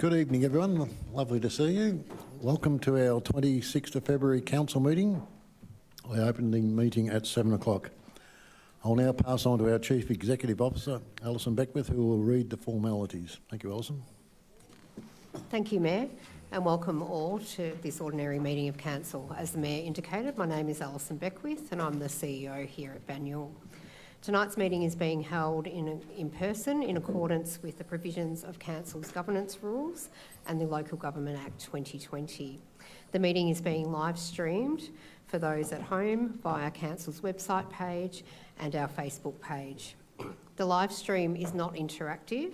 Good evening, everyone. Lovely to see you. Welcome to our 26th of February Council meeting. I opened the meeting at 7 o'clock. I'll now pass on to our Chief Executive Officer, Alison Beckwith, who will read the formalities. Thank you, Alison. Thank you, Mayor, and welcome all to this ordinary meeting of Council. As the Mayor indicated, my name is Alison Beckwith and I'm the CEO here at Banyule. Tonight's meeting is being held in person in accordance with the provisions of Council's governance rules and the Local Government Act 2020. The meeting is being live streamed for those at home via Council's website page and our Facebook page. The live stream is not interactive.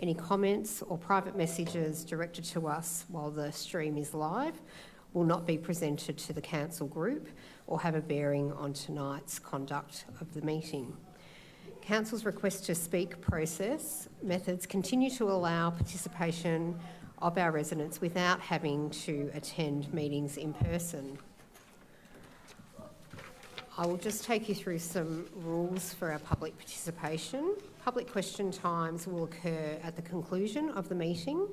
Any comments or private messages directed to us while the stream is live will not be presented to the Council group or have a bearing on tonight's conduct of the meeting. Council's request to speak process methods continue to allow participation of our residents without having to attend meetings in person. I will just take you through some rules for our public participation. Public question times will occur at the conclusion of the meeting.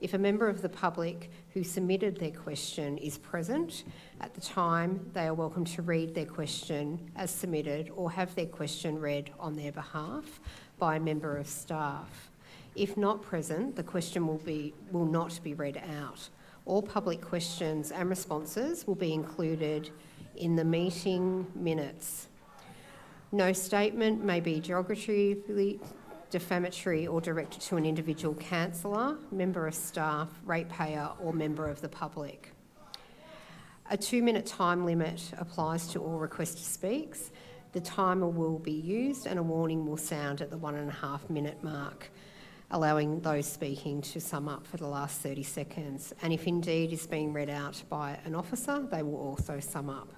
If a member of the public who submitted their question is present at the time, they are welcome to read their question as submitted or have their question read on their behalf by a member of staff. If not present, the question will not be read out. All public questions and responses will be included in the meeting minutes. No statement may be derogatory, defamatory or directed to an individual councillor, member of staff, ratepayer or member of the public. A 2-minute time limit applies to all request to speaks. The timer will be used and a warning will sound at the 1.5 minute mark, allowing those speaking to sum up for the last 30 seconds. And if indeed is being read out by an officer, they will also sum up.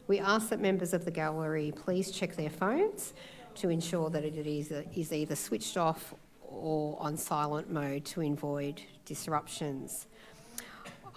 We ask that members of the gallery please check their phones to ensure that it is either switched off or on silent mode to avoid disruptions.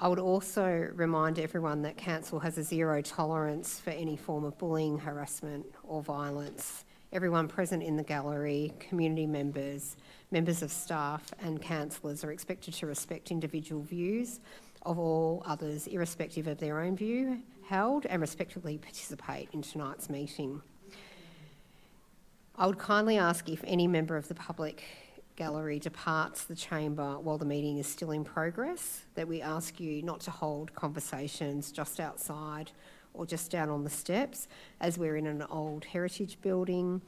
I would also remind everyone that Council has a zero tolerance for any form of bullying, harassment or violence. Everyone present in the gallery, community members, members of staff and councillors are expected to respect individual views of all others, irrespective of their own view held, and respectfully participate in tonight's meeting. I would kindly ask if any member of the public gallery departs the chamber while the meeting is still in progress, that we ask you not to hold conversations just outside or just down on the steps, as we're in an old heritage building.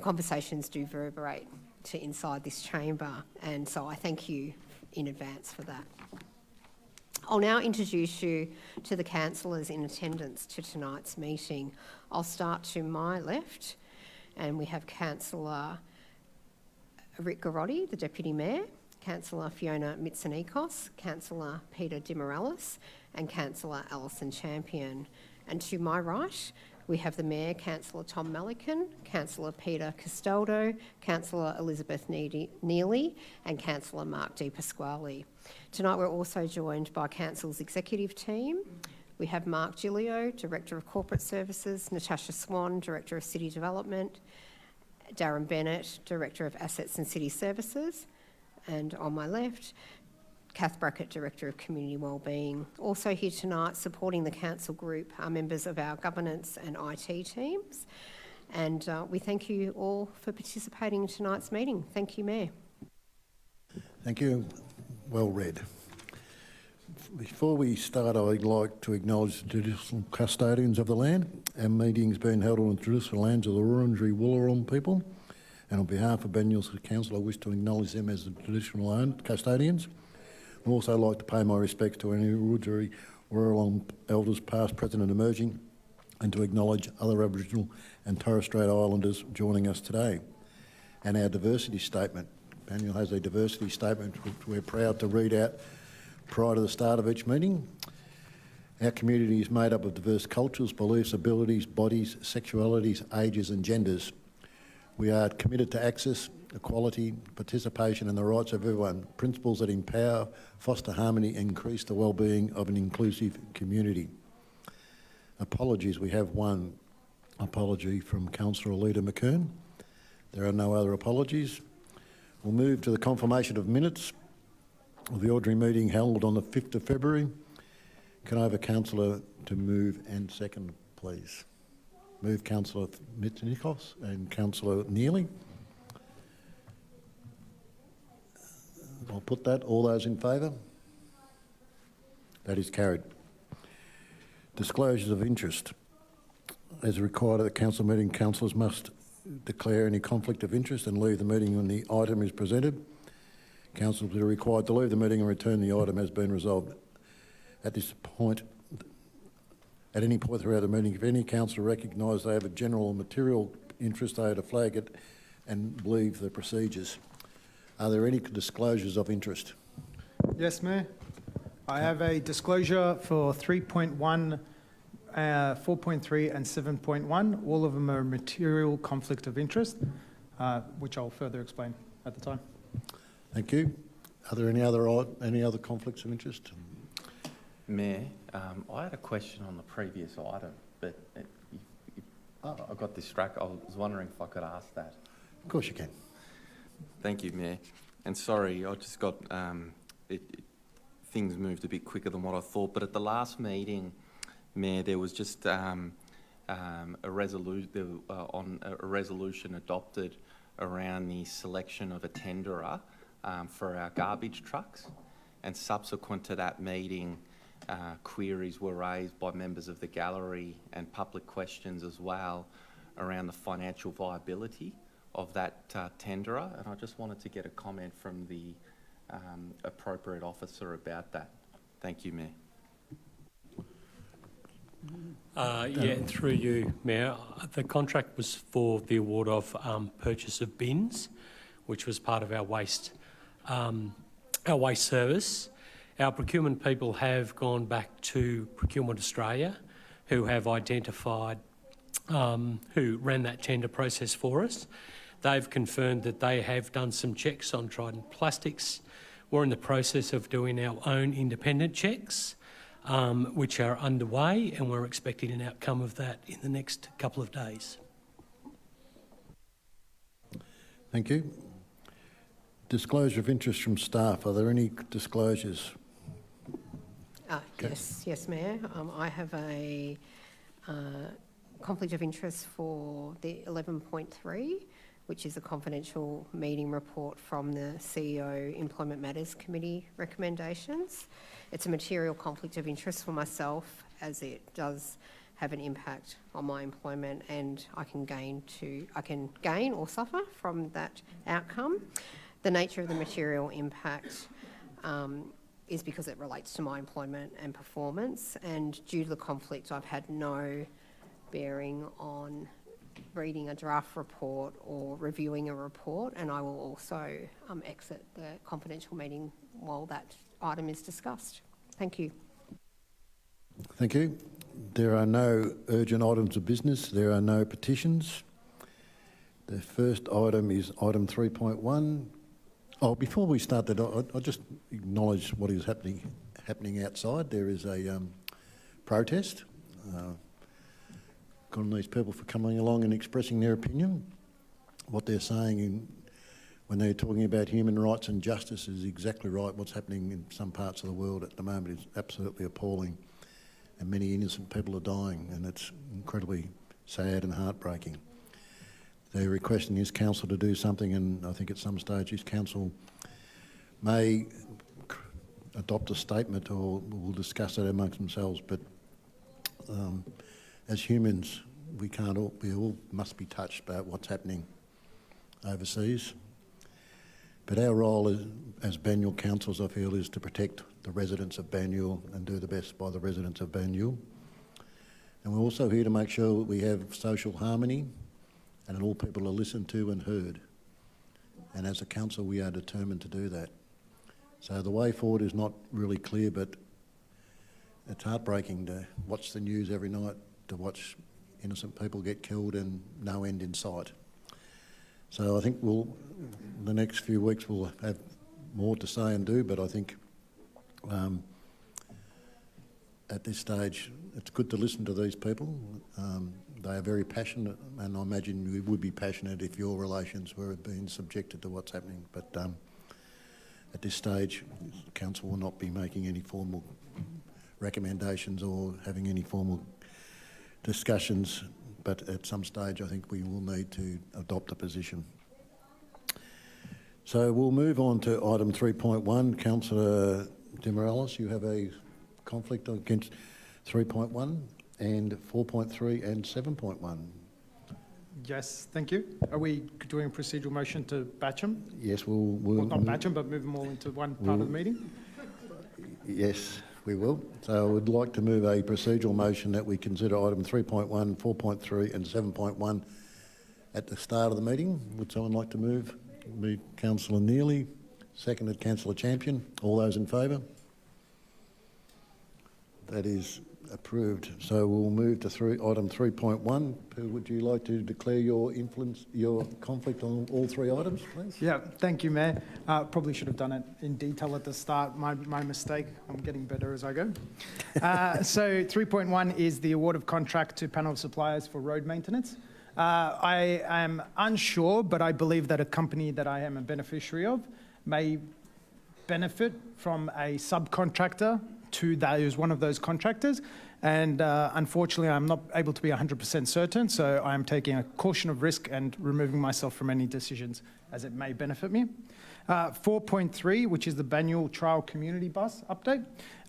Conversations do reverberate to inside this chamber, and so I thank you in advance for that. I'll now introduce you to the councillors in attendance to tonight's meeting. I'll start to my left, and we have Councillor Rick Garotti, the Deputy Mayor, Councillor Fiona Mitsonikos, Councillor Peter Dimorales, and Councillor Alison Champion. And to my right, we have the Mayor, Councillor Tom Malikan, Councillor Peter Castaldo, Councillor Elizabeth Neely, and Councillor Mark Di Pasquale. Tonight we're also joined by Council's executive team. We have Mark Gilio, Director of Corporate Services, Natasha Swan, Director of City Development, Darren Bennett, Director of Assets and City Services, and on my left, Kath Brackett, Director of Community Wellbeing. Also here tonight supporting the Council group are members of our governance and IT teams. And we thank you all for participating in tonight's meeting. Thank you, Mayor. Thank you. Well read. Before we start, I'd like to acknowledge the traditional custodians of the land. Our meeting is being held on the traditional lands of the Wurundjeri Woi-wurrung people. And on behalf of Banyule's Council, I wish to acknowledge them as the traditional custodians. I'd also like to pay my respects to any Wurundjeri Woi-wurrung elders past, present and emerging, and to acknowledge other Aboriginal and Torres Strait Islanders joining us today. And our diversity statement. Banyule has a diversity statement which we're proud to read out prior to the start of each meeting. Our community is made up of diverse cultures, beliefs, abilities, bodies, sexualities, ages and genders. We are committed to access, equality, participation and the rights of everyone, principles that empower, foster harmony and increase the well-being of an inclusive community. Apologies, we have one apology from Councillor Alida McKern. There are no other apologies. We'll move to the confirmation of minutes of the ordinary meeting held on the 5th of February. Can I have a councillor to move and second, please? Move Councillor Mitnikos and Councillor Neely. I'll put that. All those in favour? That is carried. Disclosures of interest. As required at the council meeting, councillors must declare any conflict of interest and leave the meeting when the item is presented. Councillors are required to leave the meeting and return the item has been resolved. At this point, at any point throughout the meeting, if any councillor recognises they have a general or material interest, they are to flag it and leave the procedures. Are there any disclosures of interest? Yes, Mayor. I have a disclosure for 3.1, 4.3 and 7.1. All of them are material conflict of interest, which I'll further explain at the time. Thank you. Are there any other conflicts of interest? Mayor, I had a question on the previous item, but I got distracted. I was wondering if I could ask that. Of course you can. Thank you, Mayor. And sorry, I just got things moved a bit quicker than what I thought. But at the last meeting, Mayor, there was just a resolution adopted around the selection of a tenderer for our garbage trucks. And subsequent to that meeting, queries were raised by members of the gallery and public questions as well around the financial viability of that tenderer, and I just wanted to get a comment from the appropriate officer about that. Thank you, Mayor. Yeah, through you, Mayor. The contract was for the award of purchase of bins, which was part of our waste service. Our procurement people have gone back to Procurement Australia, who have identified who ran that tender process for us. They've confirmed that they have done some checks on Trident Plastics. We're in the process of doing our own independent checks, which are underway, and we're expecting an outcome of that in the next couple of days. Thank you. Disclosure of interest from staff. Are there any disclosures? Yes, Mayor. I have a conflict of interest for the 11.3, which is a confidential meeting report from the CEO Employment Matters Committee recommendations. It's a material conflict of interest for myself, as it does have an impact on my employment, and I can gain or suffer from that outcome. The nature of the material impact is because it relates to my employment and performance, and due to the conflict, I've had no bearing on reading a draft report or reviewing a report, and I will also exit the confidential meeting while that item is discussed. Thank you. Thank you. There are no urgent items of business. There are no petitions. The first item is item 3.1. Oh, before we start that, I'll just acknowledge what is happening outside. There is a protest. Good on these people for coming along and expressing their opinion. What they're saying when they're talking about human rights and justice is exactly right. What's happening in some parts of the world at the moment is absolutely appalling, and many innocent people are dying, and it's incredibly sad and heartbreaking. They're requesting his council to do something, and I think at some stage his council may adopt a statement, or we'll discuss that amongst themselves. But as humans, we all must be touched about what's happening overseas. But our role as Banyule councils, I feel, is to protect the residents of Banyule and do the best by the residents of Banyule. And we're also here to make sure that we have social harmony and that all people are listened to and heard. And as a council, we are determined to do that. So the way forward is not really clear, but it's heartbreaking to watch the news every night, to watch innocent people get killed and no end in sight. So I think the next few weeks we'll have more to say and do, but I think at this stage it's good to listen to these people. They are very passionate, and I imagine you would be passionate if your relations were being subjected to what's happening. But at this stage, council will not be making any formal recommendations or having any formal discussions. But at some stage, I think we will need to adopt a position. So we'll move on to item 3.1. Councillor De Morales, you have a conflict against 3.1 and 4.3 and 7.1. Yes, thank you. Are we doing a procedural motion to batch them? Yes, we'll Well, not batch them, but move them all into one part of the meeting? Yes, we will. So I would like to move a procedural motion that we consider item 3.1, 4.3 and 7.1 at the start of the meeting. Would someone like to move? Move Councillor Neely, seconded Councillor Champion. All those in favour? That is approved. So we'll move to item 3.1. Who would you like to declare your conflict on all three items, please? Yeah, thank you, Mayor. Probably should have done it in detail at the start. My mistake. I'm getting better as I go. So 3.1 is the award of contract to panel suppliers for road maintenance. I am unsure, but I believe that a company that I am a beneficiary of may benefit from a subcontractor to those one of those contractors. And unfortunately, I'm not able to be 100% certain, so I'm taking a caution of risk and removing myself from any decisions as it may benefit me. 4.3, which is the Banyule Trial Community Bus update.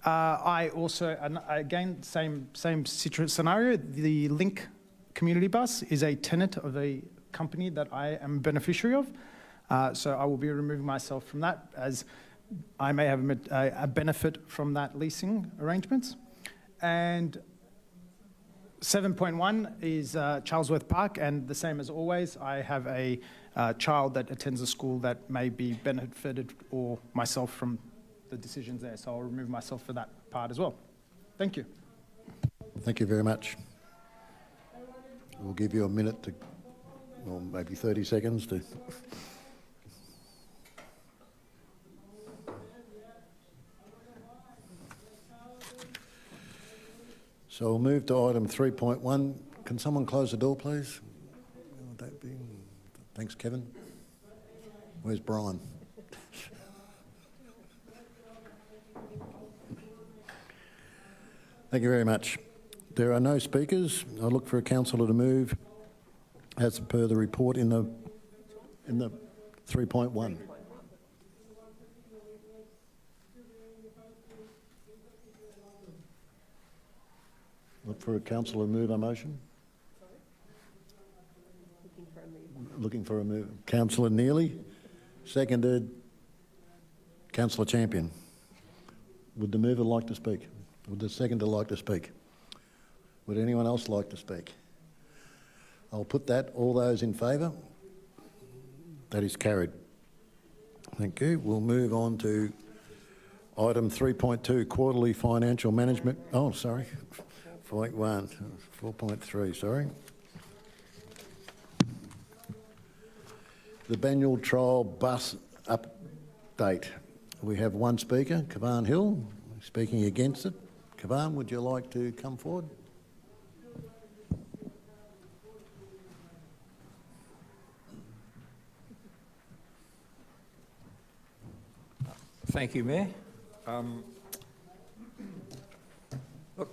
I also, again, same scenario, the Link Community Bus is a tenant of a company that I am a beneficiary of. So I will be removing myself from that as I may have a benefit from that leasing arrangements. And 7.1 is Charlesworth Park, and the same as always, I have a child that attends a school that may be benefited or myself from the decisions there. So I'll remove myself for that part as well. Thank you. Thank you very much. We'll give you a minute to, or maybe 30 seconds to... So we'll move to item 3.1. Can someone close the door, please? Would that be... Thanks, Kevin. Where's Brian? Thank you very much. There are no speakers. I look for a councillor to move as per the report in the 3.1. Look for a councillor to move a motion. Looking for a move. Councillor Neely, seconded Councillor Champion. Would the mover like to speak? Would the seconder like to speak? Would anyone else like to speak? I'll put that. All those in favour? That is carried. Thank you. We'll move on to item 3.2, quarterly financial management. Oh, sorry. 4.3, sorry. The Banyule Trial Bus update. We have one speaker, Kavan Hill, speaking against it. Kavan, would you like to come forward? Thank you, Mayor. Look,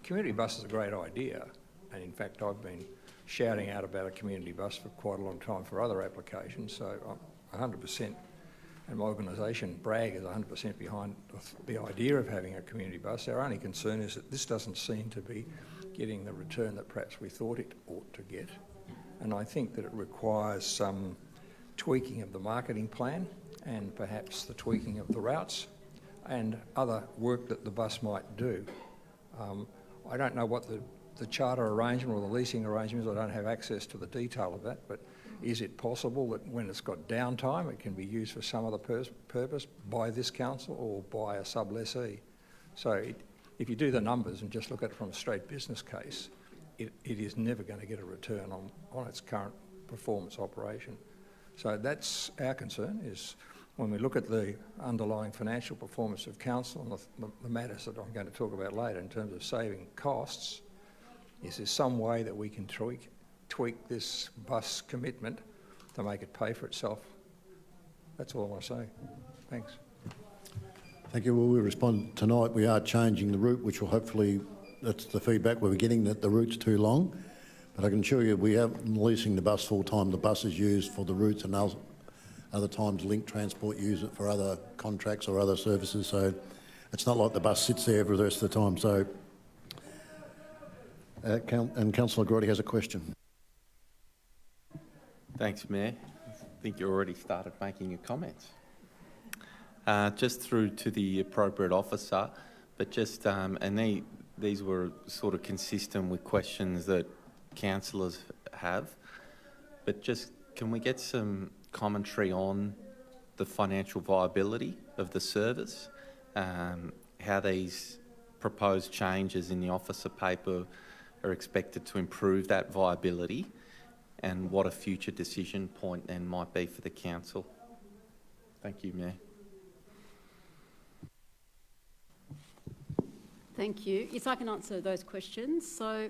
community bus is a great idea, and in fact I've been shouting out about a community bus for quite a long time for other applications, so I'm 100%, and my organisation, BRAG, is 100% behind the idea of having a community bus. Our only concern is that this doesn't seem to be getting the return that perhaps we thought it ought to get, and I think that it requires some tweaking of the marketing plan and perhaps the tweaking of the routes and other work that the bus might do. I don't know what the charter arrangement or the leasing arrangement is. I don't have access to the detail of that, but is it possible that when it's got downtime it can be used for some other purpose by this council or by a sub-lessee? So if you do the numbers and just look at it from a straight business case, it is never going to get a return on its current performance operation. So that's our concern, is when we look at the underlying financial performance of council and the matters that I'm going to talk about later in terms of saving costs, is there some way that we can tweak this bus commitment to make it pay for itself? That's all I want to say. Thanks. Thank you. Well, we'll respond tonight. We are changing the route, which will hopefully, that's the feedback we're getting, that the route's too long. But I can assure you we are leasing the bus full time. The bus is used for the routes, and other times Link Transport use it for other contracts or other services. So it's not like the bus sits there for the rest of the time. So, and Councillor Grotti has a question. Thanks, Mayor. I think you already started making your comments. Just through to the appropriate officer, but just, and these were sort of consistent with questions that councillors have, but just can we get some commentary on the financial viability of the service, how these proposed changes in the officer paper are expected to improve that viability, and what a future decision point then might be for the council. Thank you, Mayor. Thank you. Yes, I can answer those questions. So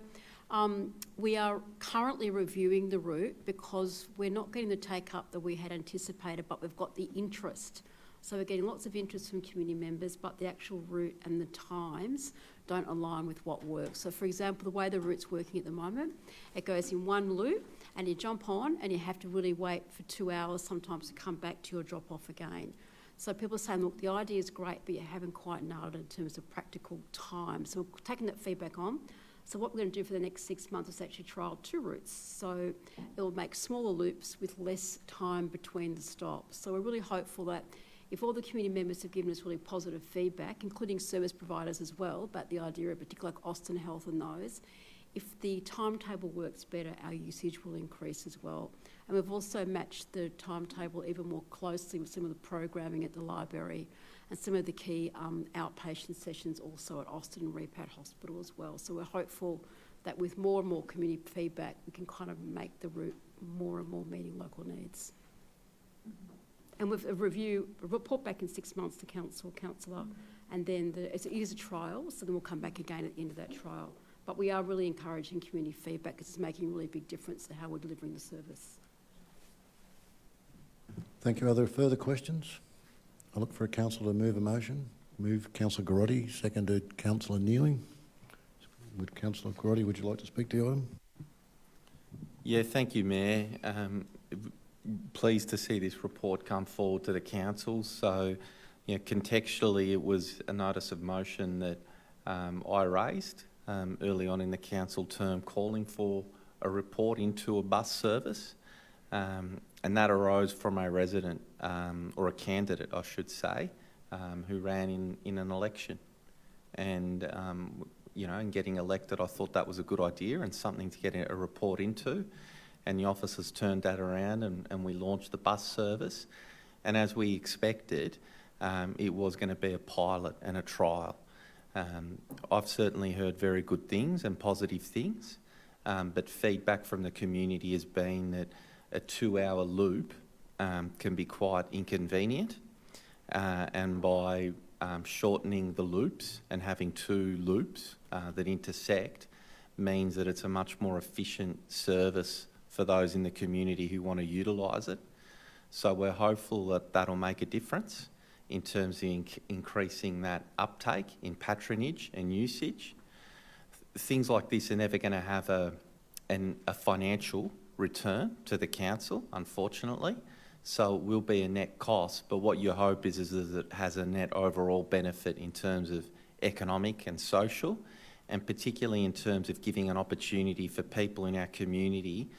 we are currently reviewing the route because we're not getting the take-up that we had anticipated, but we've got the interest. So we're getting lots of interest from community members, but the actual route and the times don't align with what works. So, for example, the way the route's working at the moment, it goes in one loop and you jump on and you have to really wait for 2 hours sometimes to come back to your drop-off again. So people are saying, look, the idea is great, but you haven't quite nailed it in terms of practical time. So we're taking that feedback on. So what we're going to do for the next 6 months is actually trial 2 routes. So it'll make smaller loops with less time between the stops. So we're really hopeful that if all the community members have given us really positive feedback, including service providers as well, about the idea of particularly like Austin Health and those, if the timetable works better, our usage will increase as well. And we've also matched the timetable even more closely with some of the programming at the library and some of the key outpatient sessions also at Austin and Repat Hospital as well. So we're hopeful that with more and more community feedback, we can kind of make the route more and more meeting local needs. And with a report back in 6 months to councillor, and then it is a trial, so then we'll come back again at the end of that trial. But we are really encouraging community feedback because it's making a really big difference to how we're delivering the service. Thank you. Are there further questions? I look for a councillor to move a motion. Move Councillor Grotti, seconded Councillor Neeling. Would Councillor Grotti, would you like to speak to the item? Yeah, thank you, Mayor. Pleased to see this report come forward to the council. So, you know, contextually, it was a notice of motion that I raised early on in the council term, calling for a report into a bus service, and that arose from a resident or a candidate, I should say, who ran in an election, and you know, in getting elected, I thought that was a good idea and something to get a report into. And the officers turned that around and we launched the bus service. And as we expected, it was going to be a pilot and a trial. I've certainly heard very good things and positive things, but feedback from the community has been that a 2-hour loop can be quite inconvenient, and by shortening the loops and having 2 loops that intersect means that it's a much more efficient service for those in the community who want to utilise it. So we're hopeful that that'll make a difference in terms of increasing that uptake in patronage and usage. Things like this are never going to have a financial return to the council, unfortunately. So it will be a net cost, but what you hope is that it has a net overall benefit in terms of economic and social, and particularly in terms of giving an opportunity for people in our community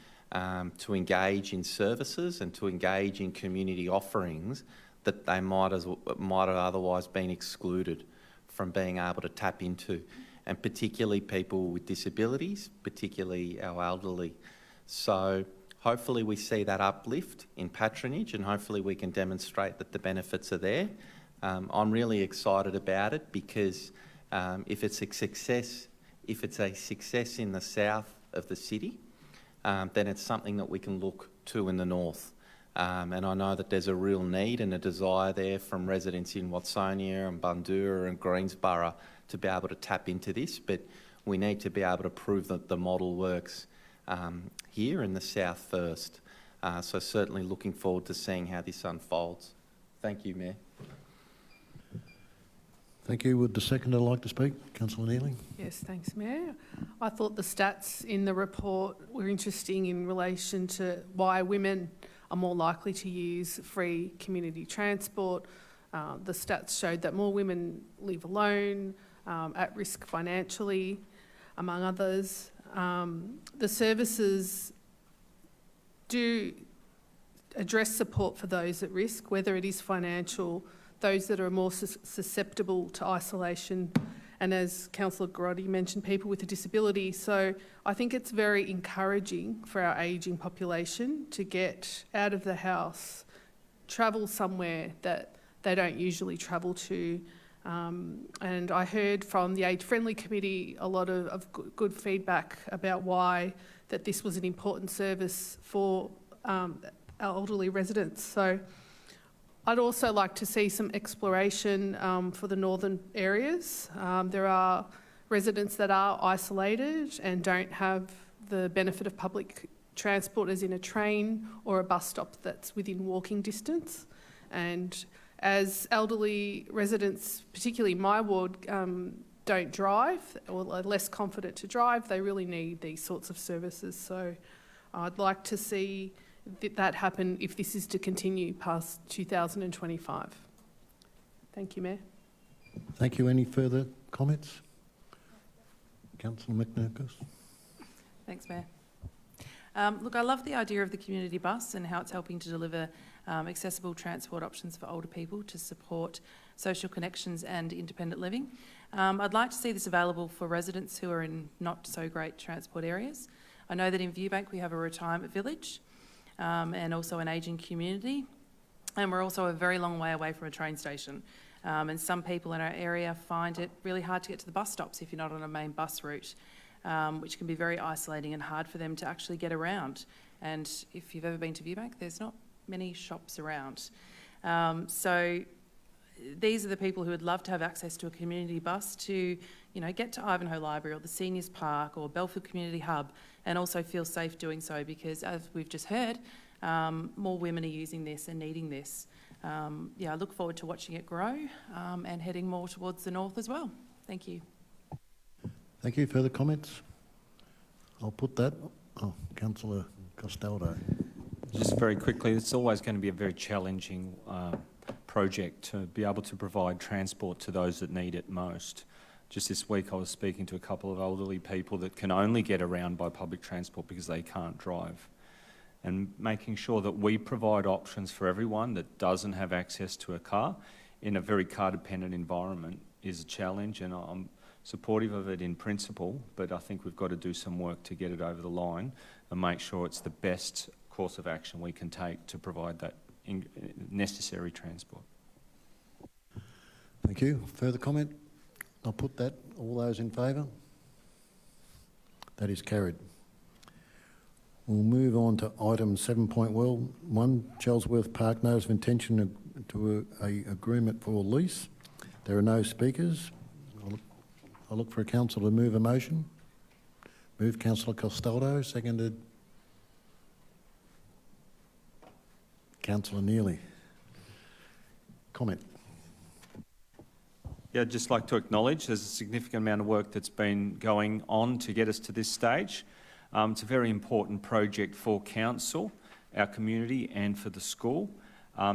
to engage in services and to engage in community offerings that they might have otherwise been excluded from being able to tap into, and particularly people with disabilities, particularly our elderly. So hopefully we see that uplift in patronage, and hopefully we can demonstrate that the benefits are there. I'm really excited about it because if it's a success in the south of the city, then it's something that we can look to in the north. And I know that there's a real need and a desire there from residents in Watsonia and Bundoora and Greensborough to be able to tap into this, but we need to be able to prove that the model works here in the south first. So certainly looking forward to seeing how this unfolds. Thank you, Mayor. Thank you. Would the seconder like to speak? Councillor Neely. Yes, thanks, Mayor. I thought the stats in the report were interesting in relation to why women are more likely to use free community transport. The stats showed that more women live alone, at risk financially, among others. The services do address support for those at risk, whether it is financial, those that are more susceptible to isolation, and as Councillor Grotti mentioned, people with a disability. So I think it's very encouraging for our ageing population to get out of the house, travel somewhere that they don't usually travel to. And I heard from the Age Friendly Committee a lot of good feedback about why that this was an important service for elderly residents. So I'd also like to see some exploration for the northern areas. There are residents that are isolated and don't have the benefit of public transport, as in a train or a bus stop that's within walking distance. And as elderly residents, particularly my ward, don't drive or are less confident to drive, they really need these sorts of services. So I'd like to see that happen if this is to continue past 2025. Thank you, Mayor. Thank you. Any further comments? Councillor McNerkos. Thanks, Mayor. Look, I love the idea of the community bus and how it's helping to deliver accessible transport options for older people to support social connections and independent living. I'd like to see this available for residents who are in not so great transport areas. I know that in Viewbank we have a retirement village and also an ageing community, and we're also a very long way away from a train station. And some people in our area find it really hard to get to the bus stops if you're not on a main bus route, which can be very isolating and hard for them to actually get around. And if you've ever been to Viewbank, there's not many shops around. So these are the people who would love to have access to a community bus to, get to Ivanhoe Library or the Seniors Park or Belfield Community Hub, and also feel safe doing so, because as we've just heard, more women are using this and needing this. I look forward to watching it grow and heading more towards the north as well. Thank you. Thank you. Further comments? I'll put that. Councillor Castaldo. Just very quickly, it's always going to be a very challenging project to be able to provide transport to those that need it most. Just this week I was speaking to a couple of elderly people that can only get around by public transport because they can't drive. And making sure that we provide options for everyone that doesn't have access to a car in a very car-dependent environment is a challenge, and I'm supportive of it in principle, but I think we've got to do some work to get it over the line and make sure it's the best course of action we can take to provide that necessary transport. Thank you. Further comment? I'll put that. All those in favour? That is carried. We'll move on to item 7.1, Chelsworth Park Notice of Intention to a agreement for lease. There are no speakers. I'll look for a councillor to move a motion. Move Councillor Castaldo, seconded Councillor Neely. Comment. Yeah, I'd just like to acknowledge there's a significant amount of work that's been going on to get us to this stage. It's a very important project for council, our community, and for the school.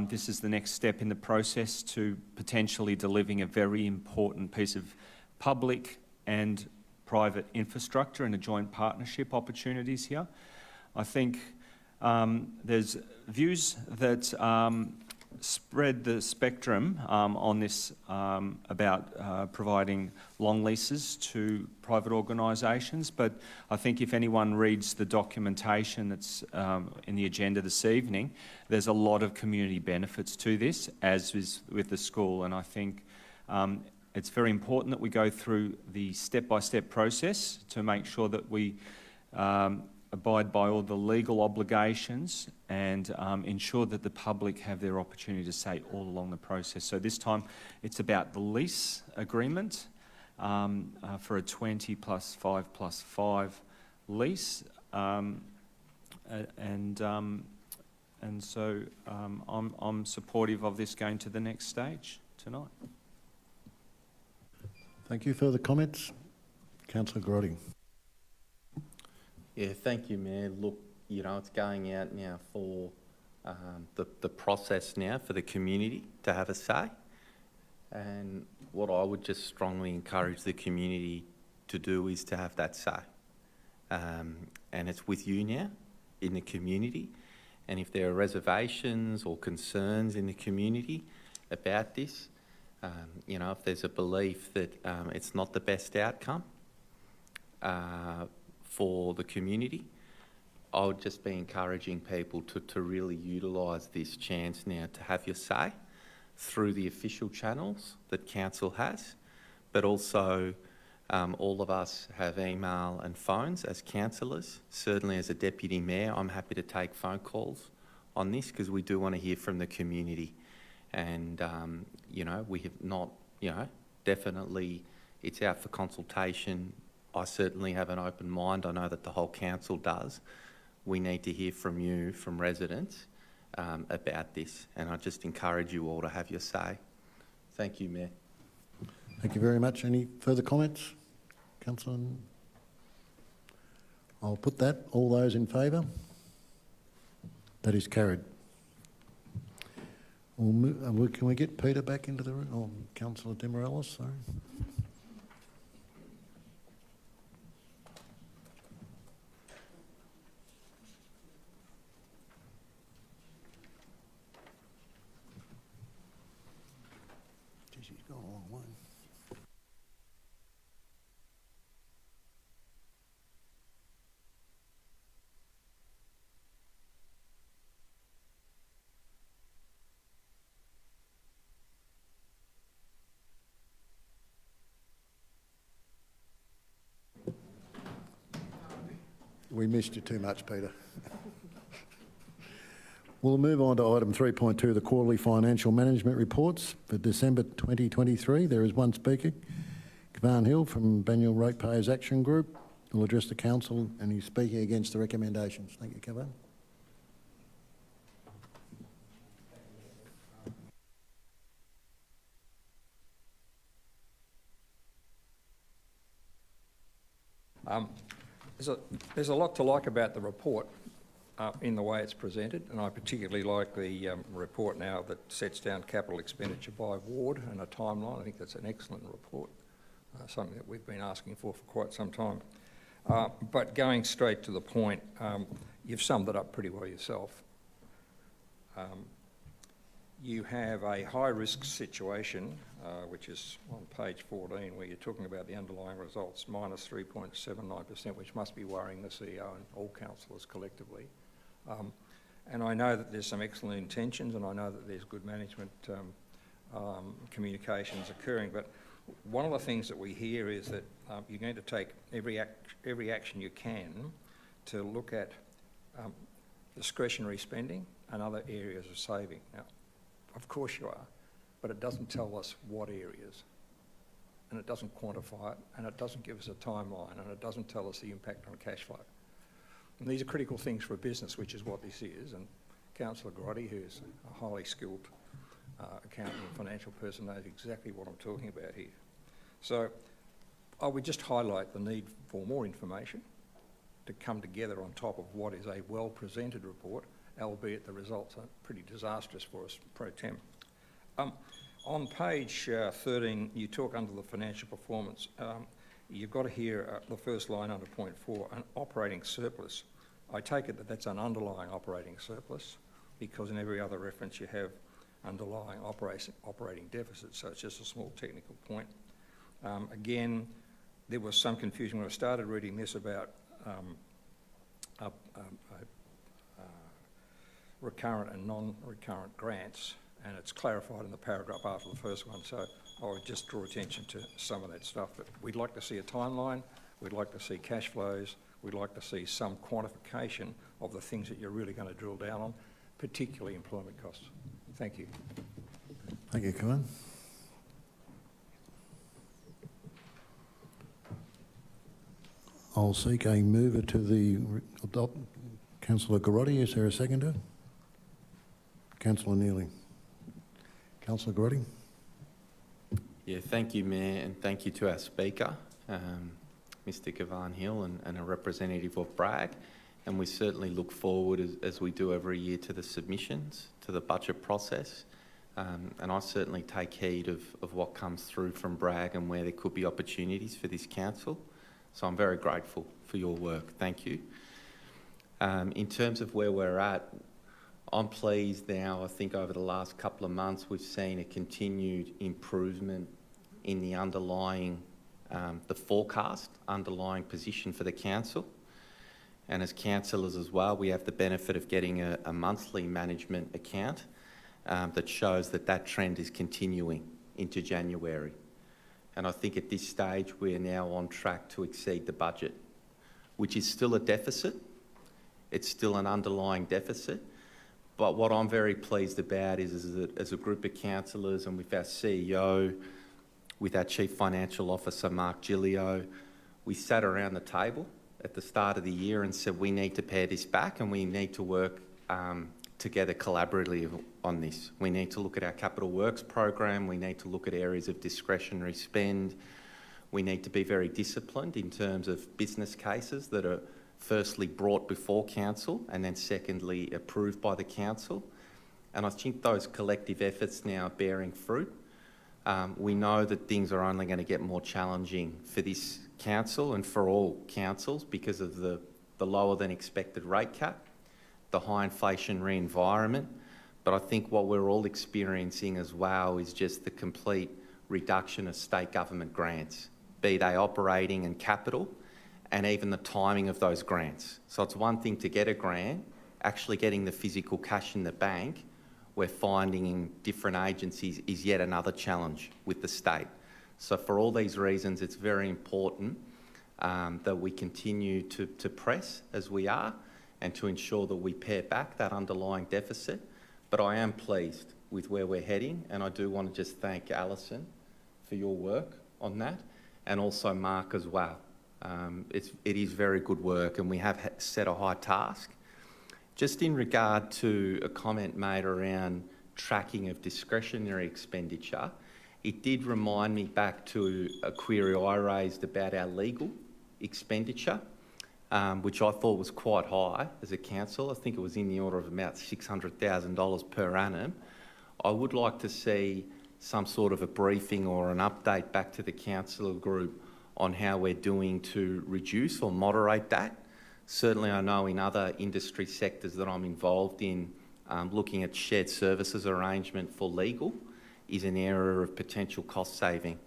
This is the next step in the process to potentially delivering a very important piece of public and private infrastructure and a joint partnership opportunities here. I think there's views that spread the spectrum on this about providing long leases to private organisations, but I think if anyone reads the documentation that's in the agenda this evening, there's a lot of community benefits to this, as is with the school, and I think it's very important that we go through the step-by-step process to make sure that we abide by all the legal obligations and ensure that the public have their opportunity to say all along the process. So this time it's about the lease agreement, for a 20 plus 5 plus 5 lease. And so I'm supportive of this going to the next stage tonight. Thank you. Further comments? Councillor Grotti. Yeah, thank you, Mayor. Look, you know, it's going out now for the process now for the community to have a say. And what I would just strongly encourage the community to do is to have that say. And it's with you now in the community. And if there are reservations or concerns in the community about this, you know, if there's a belief that it's not the best outcome for the community, I would just be encouraging people to really utilise this chance now to have your say through the official channels that council has, but also all of us have email and phones as councillors. Certainly as a deputy mayor, I'm happy to take phone calls on this because we do want to hear from the community. And, you know, we have not, you know, definitely it's out for consultation. I certainly have an open mind. I know that the whole council does. We need to hear from you, from residents, about this. And I just encourage you all to have your say. Thank you, Mayor. Thank you very much. Any further comments? Councillor? I'll put that. All those in favour? That is carried. We'll move, can we get Peter back into the room? Oh, Councillor Demirellis, sorry. Geez, he's gone a long way. We missed you too much, Peter. We'll move on to item 3.2, the quarterly financial management reports for December 2023. There is one speaker, Kavan Hill from Banyule Ratepayers Action Group, who will address the council, and he's speaking against the recommendations. Thank you, Kavan. There's a lot to like about the report in the way it's presented, and I particularly like the report now that sets down capital expenditure by ward and a timeline. I think that's an excellent report, something that we've been asking for quite some time. But going straight to the point, you've summed it up pretty well yourself. You have a high-risk situation, which is on page 14, where you're talking about the underlying results, minus 3.79%, which must be worrying the CEO and all councillors collectively. And I know that there's some excellent intentions, and I know that there's good management communications occurring, but one of the things that we hear is that you're going to take every action you can to look at discretionary spending and other areas of saving. Now, of course you are, but it doesn't tell us what areas, and it doesn't quantify it, and it doesn't give us a timeline, and it doesn't tell us the impact on cash flow. And these are critical things for a business, which is what this is, and Councillor Grotti, who's a highly skilled accountant and financial person, knows exactly what I'm talking about here. So I would just highlight the need for more information to come together on top of what is a well-presented report, albeit the results are pretty disastrous for us pro tem. On page 13, you talk under the financial performance. You've got here the first line under point 4, an operating surplus. I take it that that's an underlying operating surplus, because in every other reference you have underlying operating deficit, so it's just a small technical point. Again, there was some confusion when I started reading this about recurrent and non-recurrent grants, and it's clarified in the paragraph after the first one, so I would just draw attention to some of that stuff. But we'd like to see a timeline, we'd like to see cash flows, we'd like to see some quantification of the things that you're really going to drill down on, particularly employment costs. Thank you. Thank you, Kavan. I'll seek a mover to the adopt. Councillor Garotti, is there a seconder? Councillor Neely. Councillor Garotti. Yeah, thank you, Mayor, and thank you to our speaker, Mr. Gavan Hill, and a representative of Bragg. And we certainly look forward, as we do every year, to the submissions, to the budget process. And I certainly take heed of what comes through from Bragg and where there could be opportunities for this council. So I'm very grateful for your work. Thank you. In terms of where we're at, I'm pleased now. I think over the last couple of months we've seen a continued improvement in the underlying, the forecast underlying position for the council. And as councillors as well, we have the benefit of getting a monthly management account that shows that trend is continuing into January. And I think at this stage we're now on track to exceed the budget, which is still a deficit. It's still an underlying deficit. But what I'm very pleased about is that as a group of councillors and with our CEO, with our Chief Financial Officer, Mark Gillio, we sat around the table at the start of the year and said we need to pare this back and we need to work together collaboratively on this. We need to look at our capital works program. We need to look at areas of discretionary spend. We need to be very disciplined in terms of business cases that are firstly brought before council and then secondly approved by the council. And I think those collective efforts now are bearing fruit. We know that things are only going to get more challenging for this council and for all councils because of the lower than expected rate cap, the high inflationary environment. But I think what we're all experiencing as well is just the complete reduction of state government grants, be they operating and capital, and even the timing of those grants. So it's one thing to get a grant, actually getting the physical cash in the bank, we're finding in different agencies is yet another challenge with the state. So for all these reasons, it's very important that we continue to press as we are and to ensure that we pare back that underlying deficit. But I am pleased with where we're heading, and I do want to just thank Alison for your work on that, and also Mark as well. It is very good work, and we have set a high task. Just in regard to a comment made around tracking of discretionary expenditure, it did remind me back to a query I raised about our legal expenditure, which I thought was quite high as a council. I think it was in the order of about $600,000 per annum. I would like to see some sort of a briefing or an update back to the council group on how we're doing to reduce or moderate that. Certainly I know in other industry sectors that I'm involved in, looking at shared services arrangement for legal is an area of potential cost saving.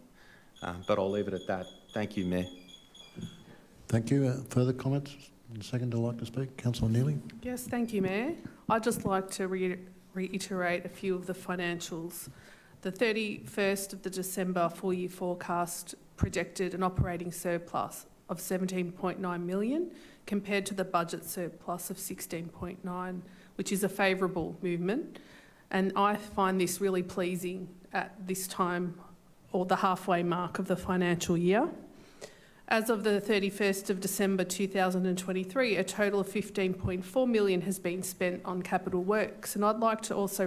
But I'll leave it at that. Thank you, Mayor. Thank you. Further comments? Second, I'd like to speak. Councillor Neely. Yes, thank you, Mayor. I'd just like to reiterate a few of the financials. The 31st of the December full-year forecast projected an operating surplus of 17.9 million compared to the budget surplus of 16.9, which is a favourable movement. And I find this really pleasing at this time, or the halfway mark of the financial year. As of the 31st of December 2023, a total of 15.4 million has been spent on capital works. And I'd like to also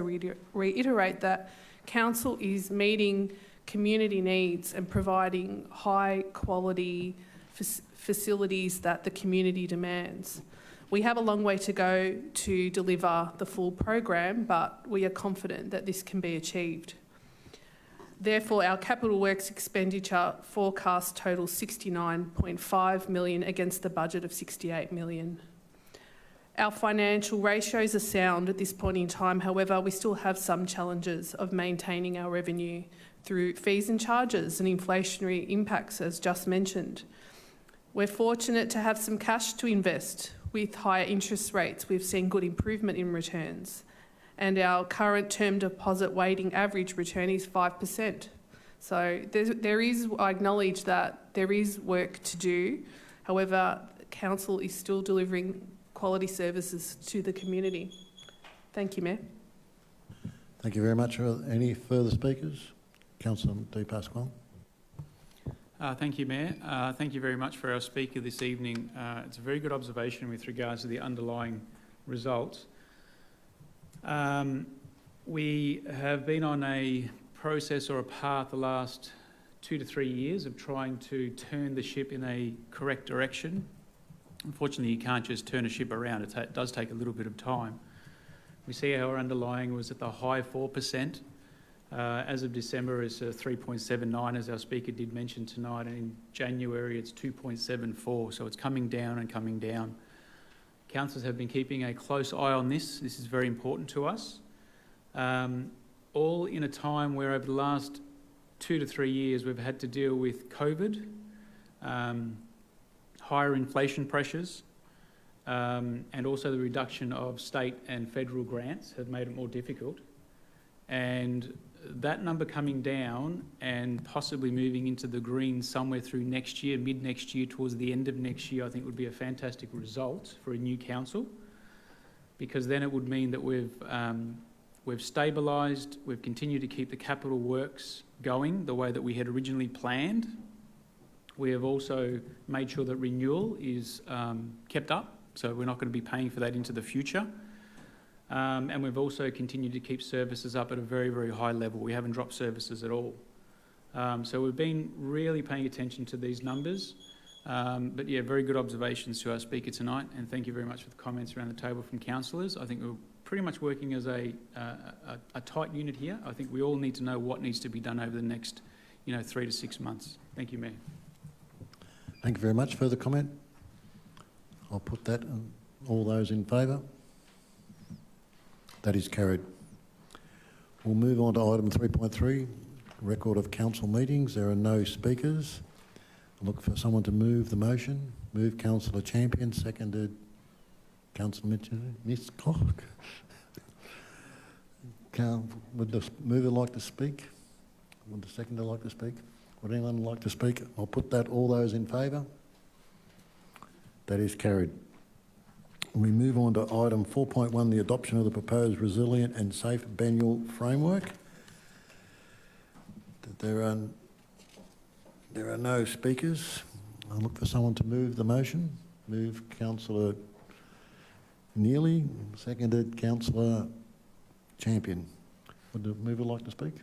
reiterate that Council is meeting community needs and providing high quality facilities that the community demands. We have a long way to go to deliver the full program, but we are confident that this can be achieved. Therefore, our capital works expenditure forecast totals 69.5 million against the budget of 68 million. Our financial ratios are sound at this point in time. However, we still have some challenges of maintaining our revenue through fees and charges and inflationary impacts, as just mentioned. We're fortunate to have some cash to invest. With higher interest rates, we've seen good improvement in returns, and our current term deposit weighting average return is 5%. So I acknowledge that there is work to do. However, Council is still delivering quality services to the community. Thank you, Mayor. Thank you very much. Are there any further speakers? Councillor De Pasquale. Thank you, Mayor. Thank you very much for our speaker this evening. It's a very good observation with regards to the underlying results. We have been on a process or a path the last 2 to 3 years of trying to turn the ship in a correct direction. Unfortunately, you can't just turn a ship around. It does take a little bit of time. We see our underlying was at the high 4%. As of December, it's 3.79, as our speaker did mention tonight, and in January it's 2.74, so it's coming down and coming down. Councillors have been keeping a close eye on this. This is very important to us. All in a time where over the last 2 to 3 years we've had to deal with COVID, higher inflation pressures, and also the reduction of state and federal grants have made it more difficult. And that number coming down and possibly moving into the green somewhere through next year, mid next year, towards the end of next year, I think would be a fantastic result for a new council, because then it would mean that we've stabilised, we've continued to keep the capital works going the way that we had originally planned. We have also made sure that renewal is kept up, so we're not going to be paying for that into the future. And we've also continued to keep services up at a very, very high level. We haven't dropped services at all. So we've been really paying attention to these numbers. But yeah, very good observations to our speaker tonight, and thank you very much for the comments around the table from councillors. I think we're pretty much working as a tight unit here. I think we all need to know what needs to be done over the next 3 to 6 months. Thank you, Mayor. Thank you very much. Further comment? I'll put that. All those in favour? That is carried. We'll move on to item 3.3, record of council meetings. There are no speakers. I'll look for someone to move the motion. Move Councillor Champion, seconded Councillor Miscock. Would the mover like to speak? Would the seconder like to speak? Would anyone like to speak? I'll put that. All those in favour? That is carried. We move on to item 4.1, the adoption of the proposed resilient and safe Banyule framework. There are no speakers. I'll look for someone to move the motion. Move Councillor Neely, seconded Councillor Champion. Would the mover like to speak?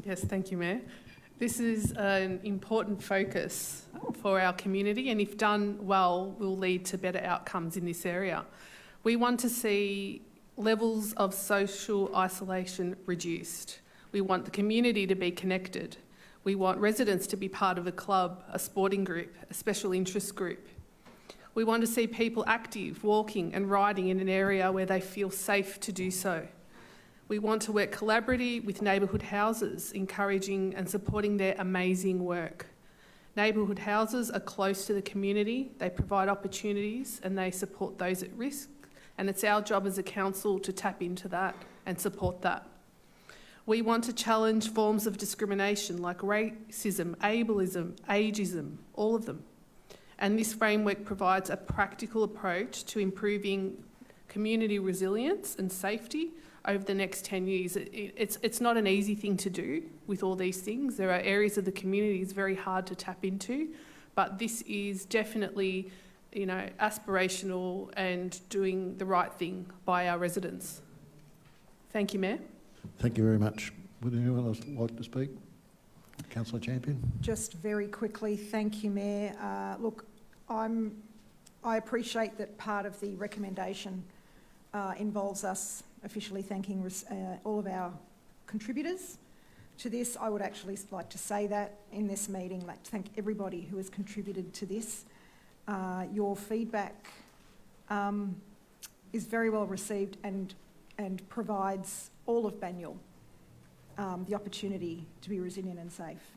Yes, thank you, Mayor. This is an important focus for our community, and if done well, will lead to better outcomes in this area. We want to see levels of social isolation reduced. We want the community to be connected. We want residents to be part of a club, a sporting group, a special interest group. We want to see people active, walking and riding in an area where they feel safe to do so. We want to work collaboratively with neighbourhood houses, encouraging and supporting their amazing work. Neighbourhood houses are close to the community, they provide opportunities and they support those at risk, and it's our job as a council to tap into that and support that. We want to challenge forms of discrimination like racism, ableism, ageism, all of them. And this framework provides a practical approach to improving community resilience and safety over the next 10 years. It's not an easy thing to do with all these things. There are areas of the community it's very hard to tap into, but this is definitely, aspirational and doing the right thing by our residents. Thank you, Mayor. Thank you very much. Would anyone else like to speak? Councillor Champion. Just very quickly, thank you, Mayor. Look, I appreciate that part of the recommendation involves us officially thanking all of our contributors to this. I would actually like to say that in this meeting, like to thank everybody who has contributed to this. Your feedback is very well received and provides all of Banyule the opportunity to be resilient and safe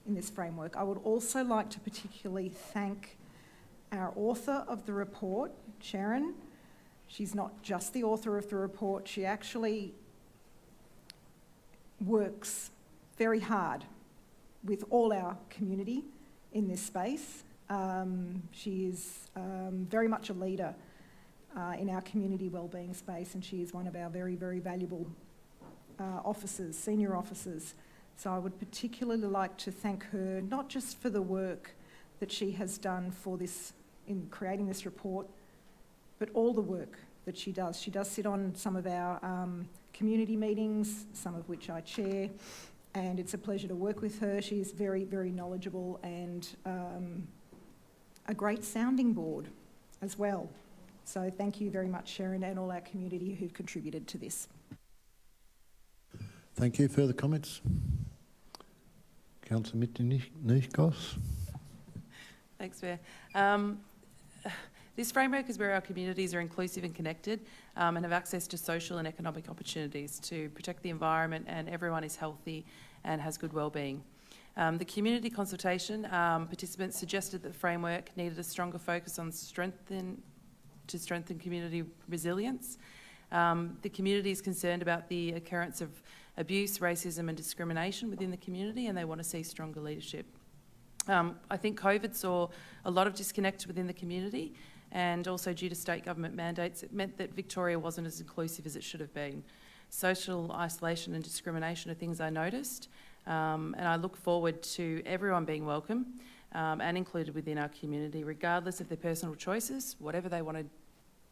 in this framework. I would also like to particularly thank our author of the report, Sharon. She's not just the author of the report, she actually works very hard with all our community in this space. She is very much a leader in our community wellbeing space, and she is one of our very, very valuable officers, senior officers. So I would particularly like to thank her, not just for the work that she has done for this, in creating this report, but all the work that she does. She does sit on some of our community meetings, some of which I chair, and it's a pleasure to work with her. She is very, very knowledgeable and a great sounding board as well. So thank you very much, Sharon, and all our community who've contributed to this. Thank you. Further comments? Councillor Mitniskos. Thanks, Mayor. This framework is where our communities are inclusive and connected and have access to social and economic opportunities to protect the environment, and everyone is healthy and has good wellbeing. The community consultation participants suggested that the framework needed a stronger focus on strengthen community resilience. The community is concerned about the occurrence of abuse, racism and discrimination within the community, and they want to see stronger leadership. I think COVID saw a lot of disconnect within the community, and also due to state government mandates, it meant that Victoria wasn't as inclusive as it should have been. Social isolation and discrimination are things I noticed, and I look forward to everyone being welcome and included within our community, regardless of their personal choices, whatever they want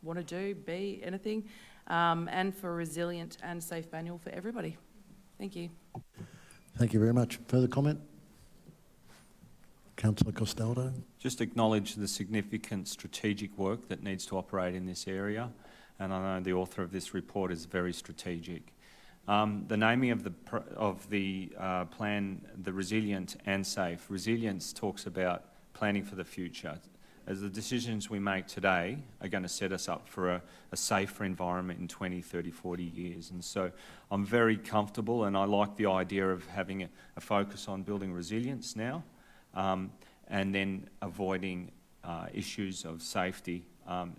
to do, be, anything, and for a resilient and safe Banyule for everybody. Thank you. Thank you very much. Further comment? Councillor Costello. Just acknowledge the significant strategic work that needs to operate in this area, and I know the author of this report is very strategic. The naming of the plan, the resilient and safe. Resilience talks about planning for the future. As the decisions we make today are going to set us up for a safer environment in 20, 30, 40 years. And so I'm very comfortable, and I like the idea of having a focus on building resilience now, and then avoiding issues of safety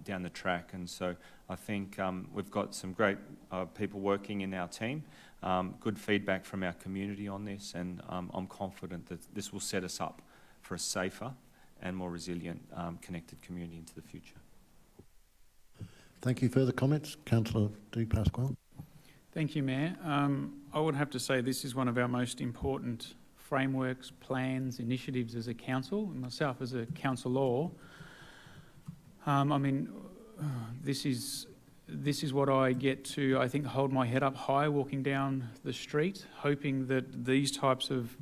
down the track. And so I think we've got some great people working in our team, good feedback from our community on this, and I'm confident that this will set us up for a safer and more resilient, connected community into the future. Thank you. Further comments? Councillor Di Pasquale. Thank you, Mayor. I would have to say this is one of our most important frameworks, plans, initiatives as a council, and myself as a councillor. I mean, this is what I get to, I think, hold my head up high walking down the street, hoping that these types of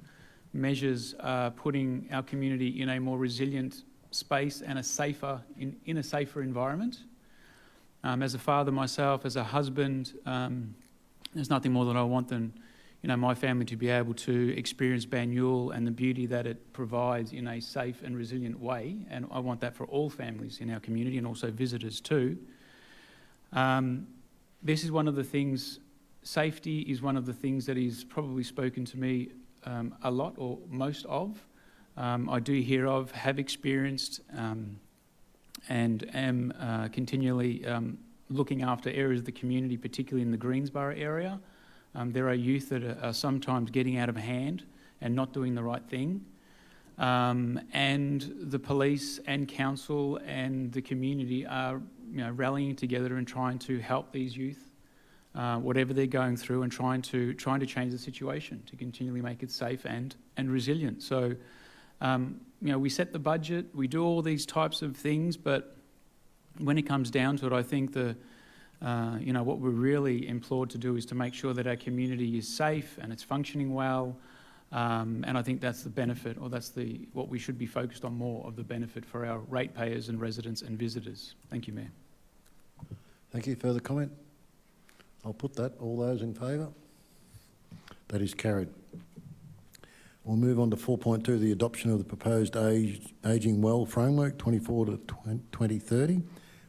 measures are putting our community in a more resilient space and in a safer environment. As a father myself, as a husband, there's nothing more that I want than my family to be able to experience Banyule and the beauty that it provides in a safe and resilient way, and I want that for all families in our community and also visitors too. This is one of the things, safety is one of the things that is probably spoken to me a lot, or most of. I do hear of, have experienced, and am continually looking after areas of the community, particularly in the Greensborough area. There are youth that are sometimes getting out of hand and not doing the right thing. And the police and council and the community are rallying together and trying to help these youth, whatever they're going through, and trying to change the situation to continually make it safe and resilient. So, we set the budget, we do all these types of things, but when it comes down to it, I think what we're really implored to do is to make sure that our community is safe and it's functioning well. And I think that's the benefit, or that's what we should be focused on more of, the benefit for our ratepayers and residents and visitors. Thank you, Mayor. Thank you. Further comment? I'll put that. All those in favour? That is carried. We'll move on to 4.2, the adoption of the proposed Ageing Well Framework 24 to 2030.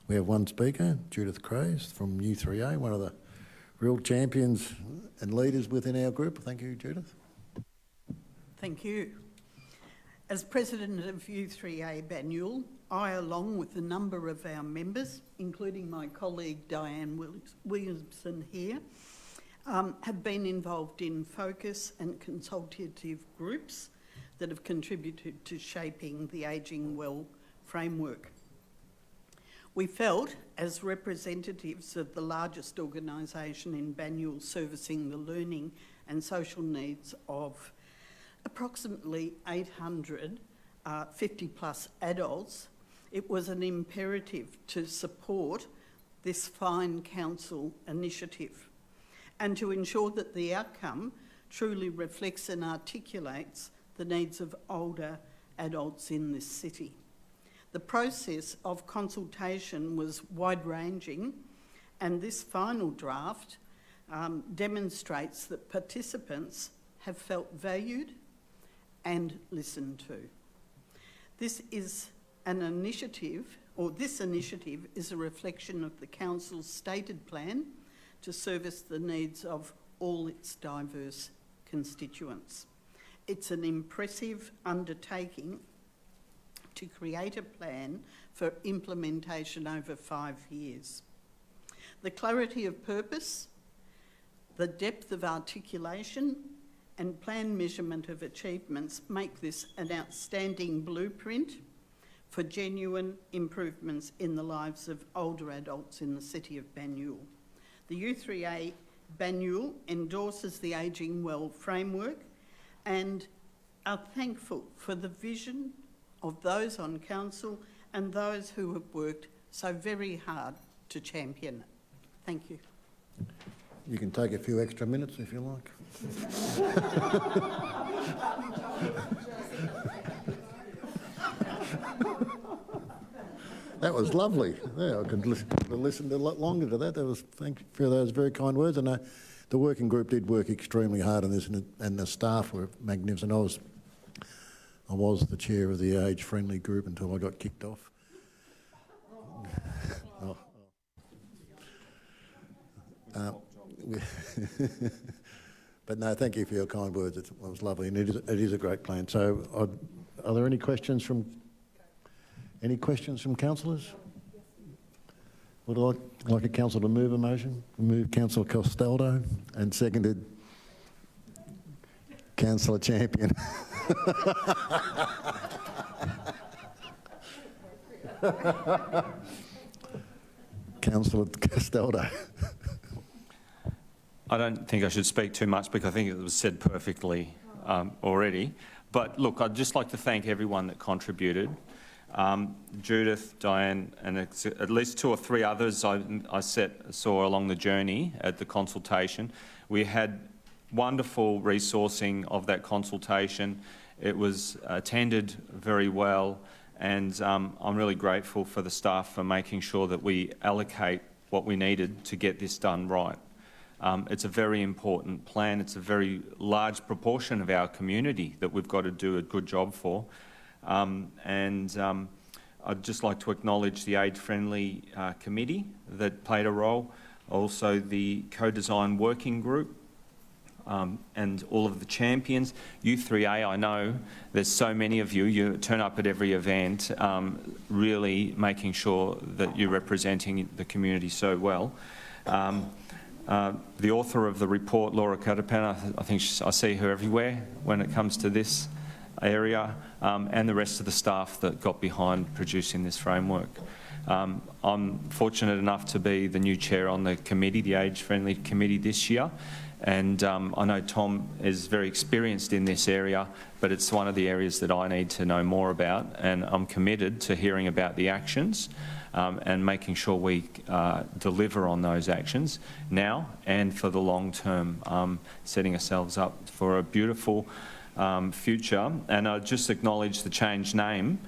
We have one speaker, Judith Craze from U3A, one of the real champions and leaders within our group. Thank you, Judith. Thank you. As President of U3A Banyule, I, along with a number of our members, including my colleague Diane Williamson here, have been involved in focus and consultative groups that have contributed to shaping the Ageing Well framework. We felt, as representatives of the largest organisation in Banyule servicing the learning and social needs of approximately 800 50-plus adults, it was an imperative to support this fine council initiative and to ensure that the outcome truly reflects and articulates the needs of older adults in this city. The process of consultation was wide-ranging, and this final draft demonstrates that participants have felt valued and listened to. This initiative is a reflection of the Council's stated plan to service the needs of all its diverse constituents. It's an impressive undertaking to create a plan for implementation over 5 years. The clarity of purpose, the depth of articulation, and plan measurement of achievements make this an outstanding blueprint for genuine improvements in the lives of older adults in the City of Banyule. The U3A Banyule endorses the Ageing Well framework and are thankful for the vision of those on council and those who have worked so very hard to champion it. Thank you. You can take a few extra minutes if you like. That was lovely. Yeah, I could listen a lot longer to that. Thank you for those very kind words. And the working group did work extremely hard on this, and the staff were magnificent. I was the chair of the age-friendly group until I got kicked off. But no, thank you for your kind words. It was lovely, and it is a great plan. So, are there any questions from councillors? Would I like a councillor to move a motion? Move Councillor Costello, and seconded Councillor Champion. Councillor Costello. I don't think I should speak too much because I think it was said perfectly already. But look, I'd just like to thank everyone that contributed. Judith, Diane, and at least 2 or 3 others I saw along the journey at the consultation. We had wonderful resourcing of that consultation. It was attended very well, and I'm really grateful for the staff for making sure that we allocate what we needed to get this done right. It's a very important plan. It's a very large proportion of our community that we've got to do a good job for. I'd just like to acknowledge the Age-Friendly Committee that played a role, also the co-design working group, and all of the champions. U3A, I know there's so many of you, you turn up at every event, really making sure that you're representing the community so well. The author of the report, Laura Katapan, I think I see her everywhere when it comes to this area, and the rest of the staff that got behind producing this framework. I'm fortunate enough to be the new chair on the committee, the Age-Friendly Committee this year, and I know Tom is very experienced in this area, but it's one of the areas that I need to know more about, and I'm committed to hearing about the actions and making sure we deliver on those actions now and for the long term, setting ourselves up for a beautiful future. And I just acknowledge the changed name,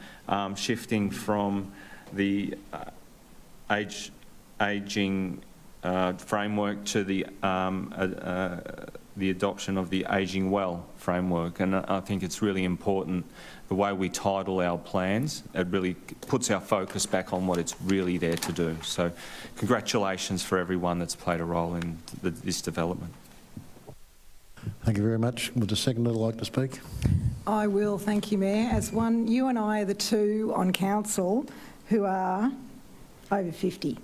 shifting from the ageing framework to the adoption of the Ageing Well framework. And I think it's really important the way we title our plans. It really puts our focus back on what it's really there to do. So congratulations for everyone that's played a role in this development. Thank you very much. Would the seconder like to speak? I will, thank you, Mayor. As one, you and I are the 2 on council who are over 50.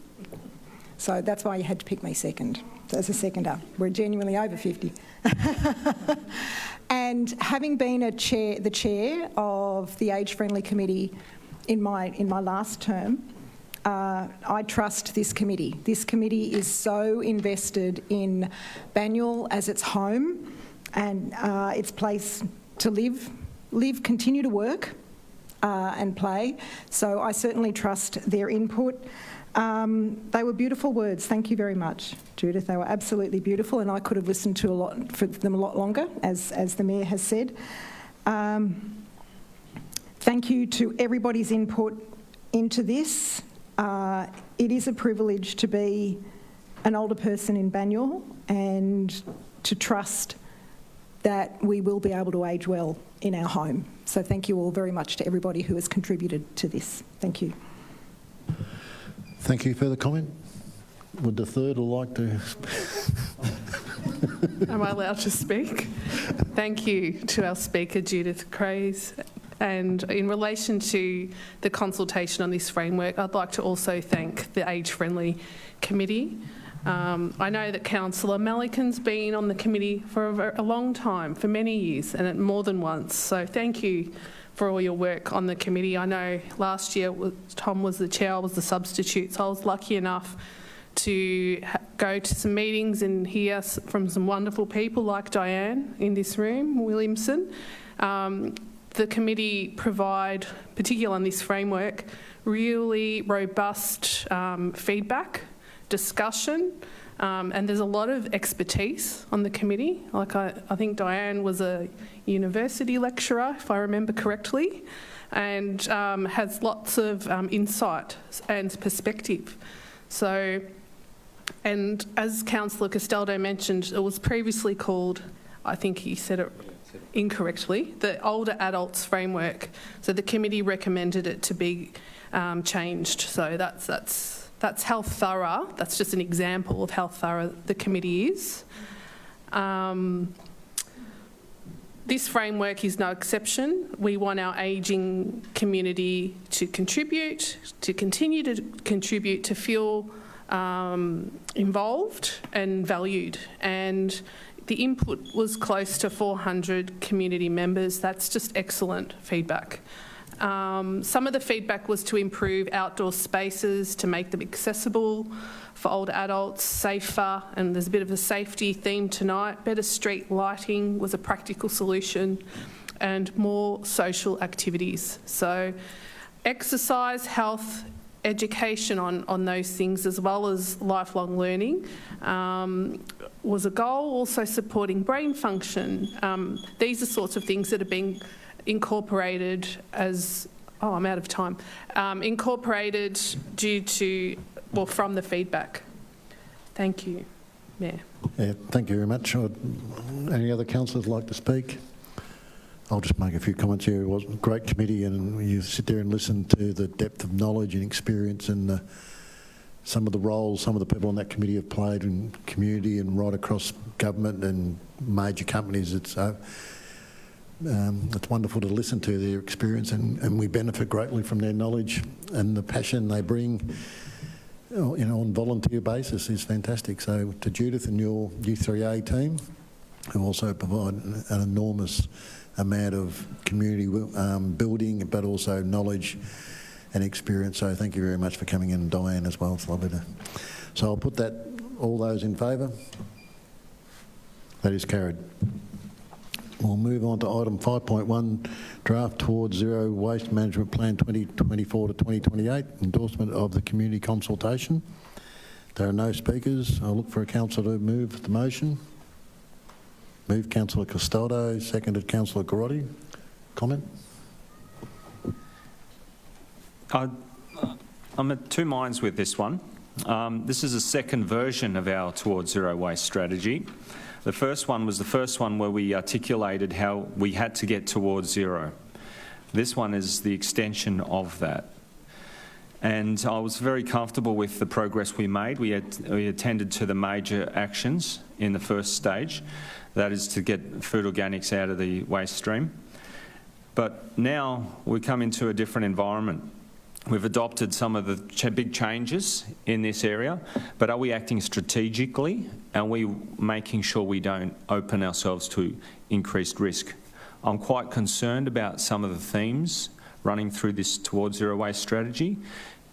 So that's why you had to pick me second, as a seconder. We're genuinely over 50. And having been the chair of the Age-Friendly Committee in my last term, I trust this committee. This committee is so invested in Banyule as its home, and its place to live, continue to work and play. So I certainly trust their input. They were beautiful words. Thank you very much, Judith. They were absolutely beautiful, and I could have listened to them a lot longer, as the Mayor has said. Thank you to everybody's input into this. It is a privilege to be an older person in Banyule and to trust that we will be able to age well in our home. So thank you all very much to everybody who has contributed to this. Thank you. Thank you. Further comment? Would the third like to... Am I allowed to speak? Thank you to our speaker, Judith Craze. And in relation to the consultation on this framework, I'd like to also thank the Age Friendly Committee. I know that Councillor Malikan's been on the committee for a long time, for many years, and more than once. So thank you for all your work on the committee. I know last year Tom was the chair, I was the substitute, so I was lucky enough to go to some meetings and hear from some wonderful people like Diane in this room, Williamson. The committee provide, particularly on this framework, really robust feedback, discussion, and there's a lot of expertise on the committee. Like I think Diane was a university lecturer, if I remember correctly, and has lots of insight and perspective. So, and as Councillor Castaldo mentioned, it was previously called, I think he said it incorrectly, the Older Adults Framework. So the committee recommended it to be changed. So that's how thorough, that's just an example of how thorough the committee is. This framework is no exception. We want our ageing community to continue to contribute, to feel involved and valued. And the input was close to 400 community members. That's just excellent feedback. Some of the feedback was to improve outdoor spaces, to make them accessible for older adults, safer, and there's a bit of a safety theme tonight. Better street lighting was a practical solution, and more social activities. So exercise, health, education on those things, as well as lifelong learning, was a goal. Also supporting brain function. These are sorts of things that are being incorporated as, I'm out of time, incorporated due to, well, from the feedback. Thank you, Mayor. Yeah, thank you very much. Any other councillors like to speak? I'll just make a few comments here. It was a great committee, and you sit there and listen to the depth of knowledge and experience and some of the roles some of the people on that committee have played in community and right across government and major companies. It's wonderful to listen to their experience, and we benefit greatly from their knowledge, and the passion they bring, you know, on volunteer basis is fantastic. So to Judith and your U3A team, who also provide an enormous amount of community building, but also knowledge and experience. So thank you very much for coming in, and Diane as well. It's lovely to. So I'll put that, all those in favour? That is carried. We'll move on to item 5.1, draft towards zero waste management plan 2024 to 2028, endorsement of the community consultation. There are no speakers. I'll look for a councillor to move the motion. Moved Councillor Castaldo, seconded Councillor Garotti. Comment? I'm at two minds with this one. This is a second version of our Towards Zero Waste strategy. The first one was the first one where we articulated how we had to get towards zero. This one is the extension of that. And I was very comfortable with the progress we made. We attended to the major actions in the first stage. That is to get food organics out of the waste stream. But now we come into a different environment. We've adopted some of the big changes in this area, but are we acting strategically? Are we making sure we don't open ourselves to increased risk? I'm quite concerned about some of the themes running through this Towards Zero Waste strategy,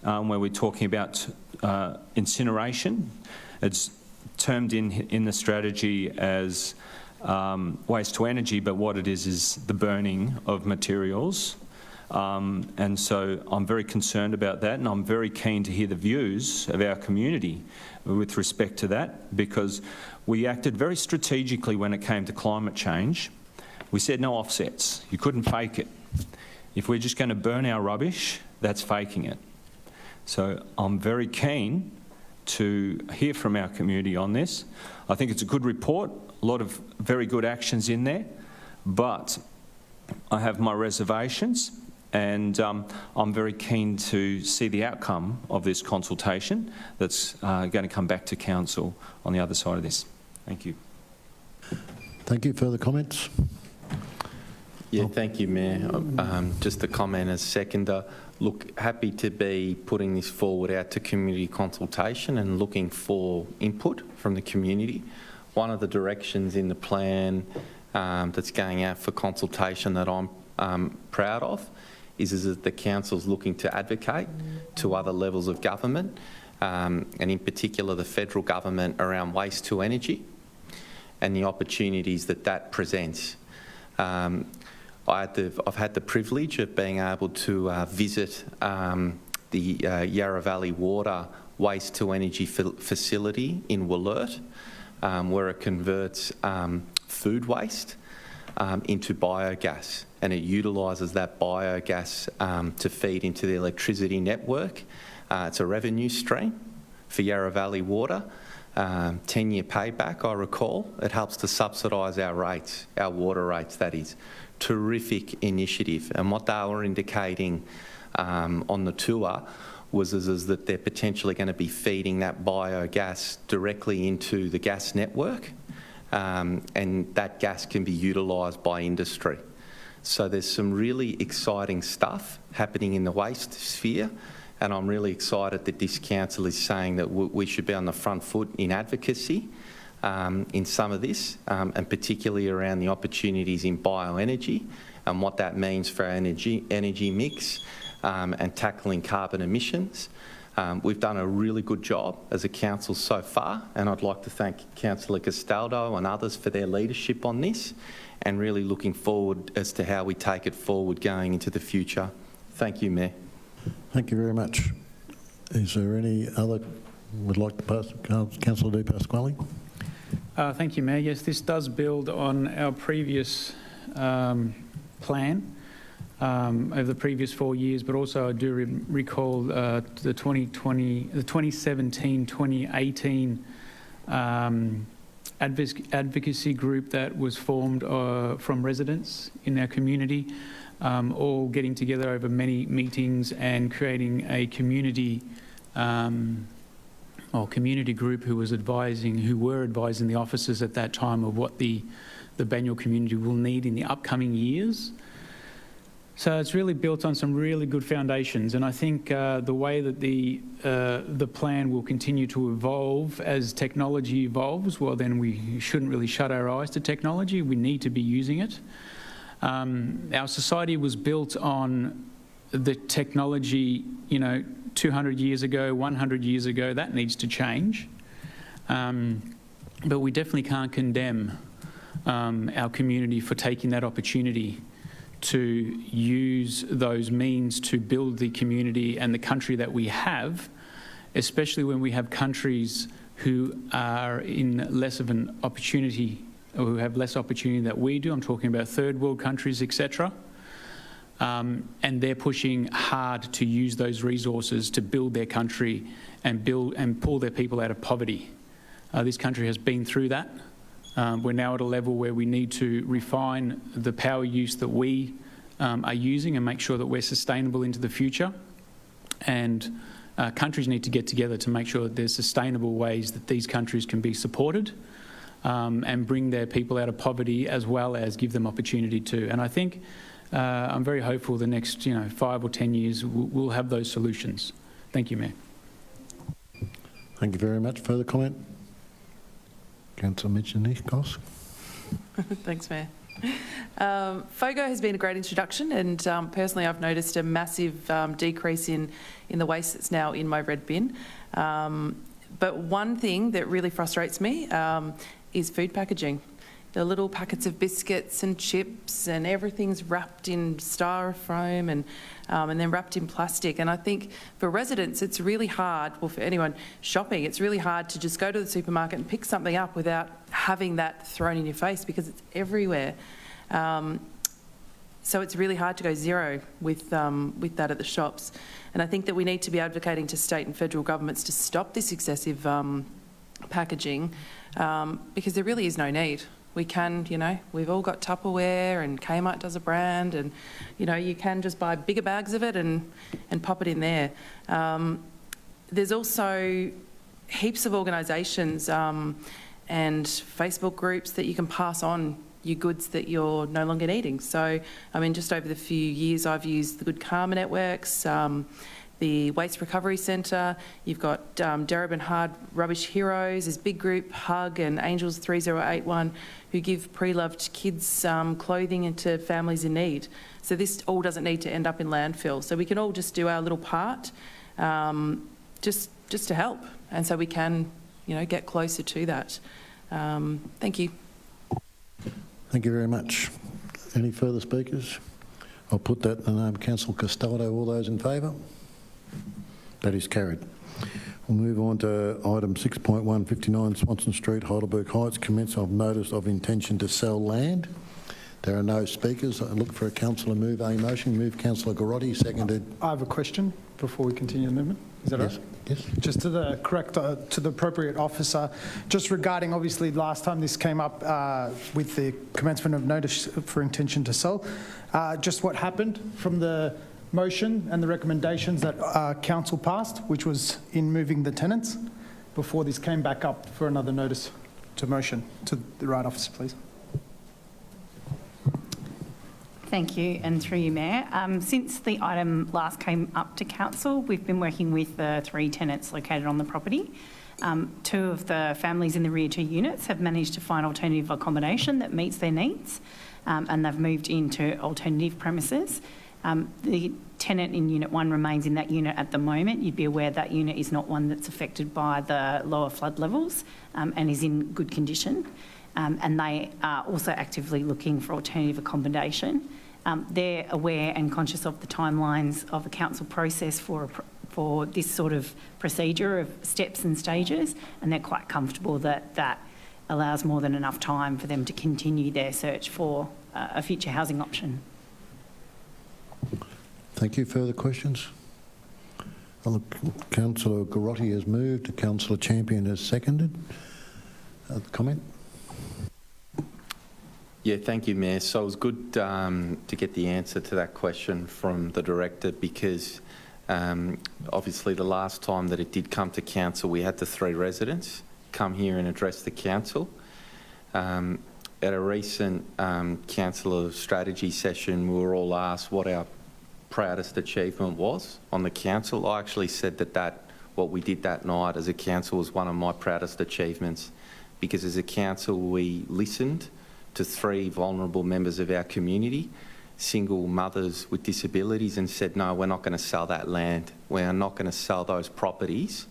where we're talking about incineration. It's termed in the strategy as waste to energy, but what it is the burning of materials. And so I'm very concerned about that, and I'm very keen to hear the views of our community with respect to that, because we acted very strategically when it came to climate change. We said no offsets. You couldn't fake it. If we're just going to burn our rubbish, that's faking it. So I'm very keen to hear from our community on this. I think it's a good report, a lot of very good actions in there, but I have my reservations, and I'm very keen to see the outcome of this consultation that's going to come back to Council on the other side of this. Thank you. Thank you. Further comments? Yeah, thank you, Mayor. Just a comment as seconder. Look, happy to be putting this forward out to community consultation and looking for input from the community. One of the directions in the plan that's going out for consultation that I'm proud of is that the council's looking to advocate to other levels of government, and in particular the federal government, around waste to energy and the opportunities that presents. I've had the privilege of being able to visit the Yarra Valley Water waste to energy facility in Wollert, where it converts food waste into biogas, and it utilises that biogas to feed into the electricity network. It's a revenue stream for Yarra Valley Water. 10-year payback, I recall. It helps to subsidise our rates, our water rates, that is. Terrific initiative. And what they were indicating on the tour was that they're potentially going to be feeding that biogas directly into the gas network, and that gas can be utilised by industry. So there's some really exciting stuff happening in the waste sphere, and I'm really excited that this council is saying that we should be on the front foot in advocacy in some of this, and particularly around the opportunities in bioenergy and what that means for our energy mix, and tackling carbon emissions. We've done a really good job as a council so far, and I'd like to thank Councillor Castaldo and others for their leadership on this, and really looking forward as to how we take it forward going into the future. Thank you, Mayor. Thank you very much. Is there any other would like to pass? Councillor Di Pasquale. Thank you, Mayor. Yes, this does build on our previous plan over the previous 4 years, but also I do recall the 2017-2018 advocacy group that was formed from residents in our community, all getting together over many meetings and creating a community community group who were advising the officers at that time of what the Banyule community will need in the upcoming years. So it's really built on some really good foundations, and I think the way that the plan will continue to evolve as technology evolves, well, then we shouldn't really shut our eyes to technology. We need to be using it. Our society was built on the technology, 200 years ago, 100 years ago. That needs to change. But we definitely can't condemn our community for taking that opportunity to use those means to build the community and the country that we have, especially when we have countries who are in less of an opportunity, or who have less opportunity than we do. I'm talking about third world countries, etc. And they're pushing hard to use those resources to build their country and pull their people out of poverty. This country has been through that. We're now at a level where we need to refine the power use that we are using and make sure that we're sustainable into the future. And countries need to get together to make sure that there's sustainable ways that these countries can be supported and bring their people out of poverty, as well as give them opportunity too. And I think I'm very hopeful the next 5 or 10 years we'll have those solutions. Thank you, Mayor. Thank you very much. Further comment? Councillor Michnikos. Thanks, Mayor. FOGO has been a great introduction, and personally I've noticed a massive decrease in the waste that's now in my red bin. But one thing that really frustrates me is food packaging. the little packets of biscuits and chips, and everything's wrapped in styrofoam and then wrapped in plastic. And I think for residents, it's really hard, or for anyone shopping, it's really hard to just go to the supermarket and pick something up without having that thrown in your face, because it's everywhere. So it's really hard to go zero with that at the shops. And I think that we need to be advocating to state and federal governments to stop this excessive packaging, because there really is no need. We can, we've all got Tupperware, and Kmart does a brand, and, you can just buy bigger bags of it and pop it in there. There's also heaps of organisations and Facebook groups that you can pass on your goods that you're no longer needing. So, just over the few years, I've used the Good Karma Networks, the Waste Recovery Centre, you've got Darebin Hard Rubbish Heroes, there's Big Group, Hug and Angels 3081, who give pre-loved kids clothing into families in need. So this all doesn't need to end up in landfill. So we can all just do our little part just to help. And so we can, get closer to that. Thank you. Thank you very much. Any further speakers? I'll put that in the name of Councillor Castaldo. All those in favour? That is carried. We'll move on to item 6.1, 59 Swanson Street, Heidelberg Heights, commence of notice of intention to sell land. There are no speakers. I look for a councillor move a motion. Move Councillor Garotti, seconded. I have a question before we continue the movement. Is that yes. right? Yes. Just to the to the appropriate officer, just regarding, obviously, last time this came up with the commencement of notice for intention to sell, just what happened from the motion and the recommendations that council passed, which was in moving the tenants, before this came back up for another notice to motion. To the right officer, please. Thank you, and through you, Mayor. Since the item last came up to council, we've been working with the 3 tenants located on the property. 2 of the families in the rear 2 units have managed to find alternative accommodation that meets their needs, and they've moved into alternative premises. The tenant in Unit 1 remains in that unit at the moment. You'd be aware that unit is not one that's affected by the lower flood levels and is in good condition. And they are also actively looking for alternative accommodation. They're aware and conscious of the timelines of a council process for this sort of procedure of steps and stages, and they're quite comfortable that that allows more than enough time for them to continue their search for a future housing option. Thank you. Further questions? Councillor Garotti has moved. Councillor Champion has seconded. Comment? Yeah, thank you, Mayor. So it was good to get the answer to that question from the Director, because obviously the last time that it did come to council, we had the 3 residents come here and address the council. At a recent councillor strategy session, we were all asked what our proudest achievement was on the council. I actually said that what we did that night as a council was one of my proudest achievements, because as a council we listened to 3 vulnerable members of our community, single mothers with disabilities, and said, no, we're not going to sell that land. We're not going to sell those properties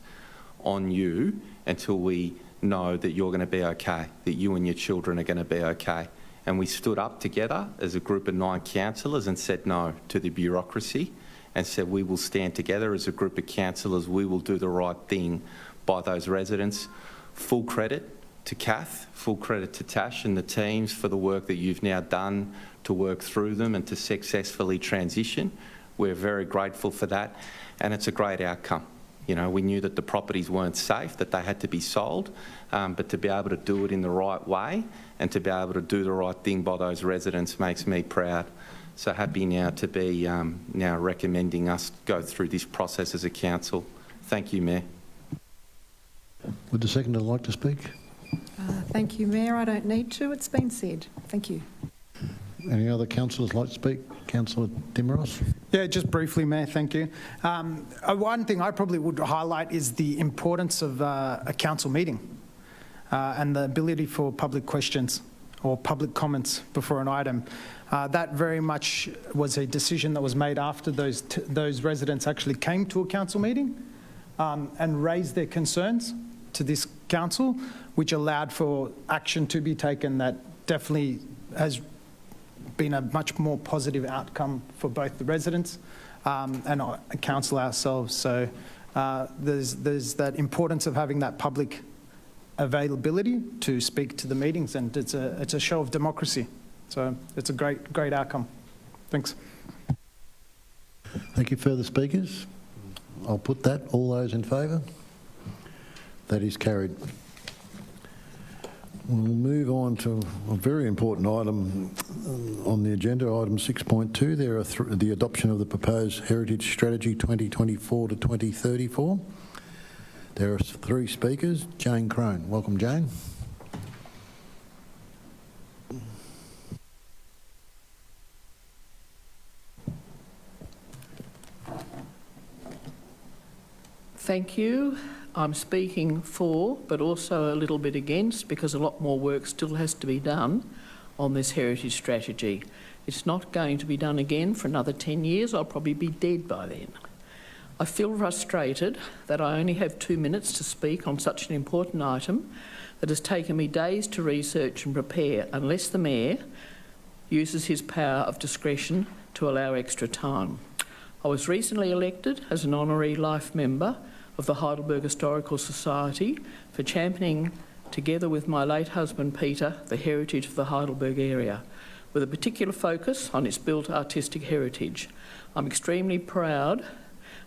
on you until we know that you're going to be okay, that you and your children are going to be okay. And we stood up together as a group of 9 councillors and said no to the bureaucracy, and said we will stand together as a group of councillors. We will do the right thing by those residents. Full credit to Kath, full credit to Tash and the teams for the work that you've now done to work through them and to successfully transition. We're very grateful for that, and it's a great outcome. We knew that the properties weren't safe, that they had to be sold, but to be able to do it in the right way and to be able to do the right thing by those residents makes me proud. So happy now to be now recommending us go through this process as a council. Thank you, Mayor. Would the seconder like to speak? Thank you, Mayor. I don't need to. It's been said. Thank you. Any other councillors like to speak? Councillor Dimiros? Yeah, just briefly, Mayor, thank you. One thing I probably would highlight is the importance of a council meeting and the ability for public questions or public comments before an item. That very much was a decision that was made after those residents actually came to a council meeting and raised their concerns to this council, which allowed for action to be taken that definitely has been a much more positive outcome for both the residents and council ourselves. So there's that importance of having that public availability to speak to the meetings, and it's a show of democracy. So it's a great outcome. Thanks. Thank you. Further speakers? I'll put that. All those in favour? That is carried. We'll move on to a very important item on the agenda, item 6.2. There are the adoption of the proposed Heritage Strategy 2024 to 2034. There are 3 speakers. Jane Crone. Welcome, Jane. Thank you. I'm speaking for, but also a little bit against, because a lot more work still has to be done on this heritage strategy. It's not going to be done again for another 10 years. I'll probably be dead by then. I feel frustrated that I only have 2 minutes to speak on such an important item that has taken me days to research and prepare, unless the Mayor uses his power of discretion to allow extra time. I was recently elected as an honorary life member of the Heidelberg Historical Society for championing, together with my late husband Peter, the heritage of the Heidelberg area, with a particular focus on its built artistic heritage. I'm extremely proud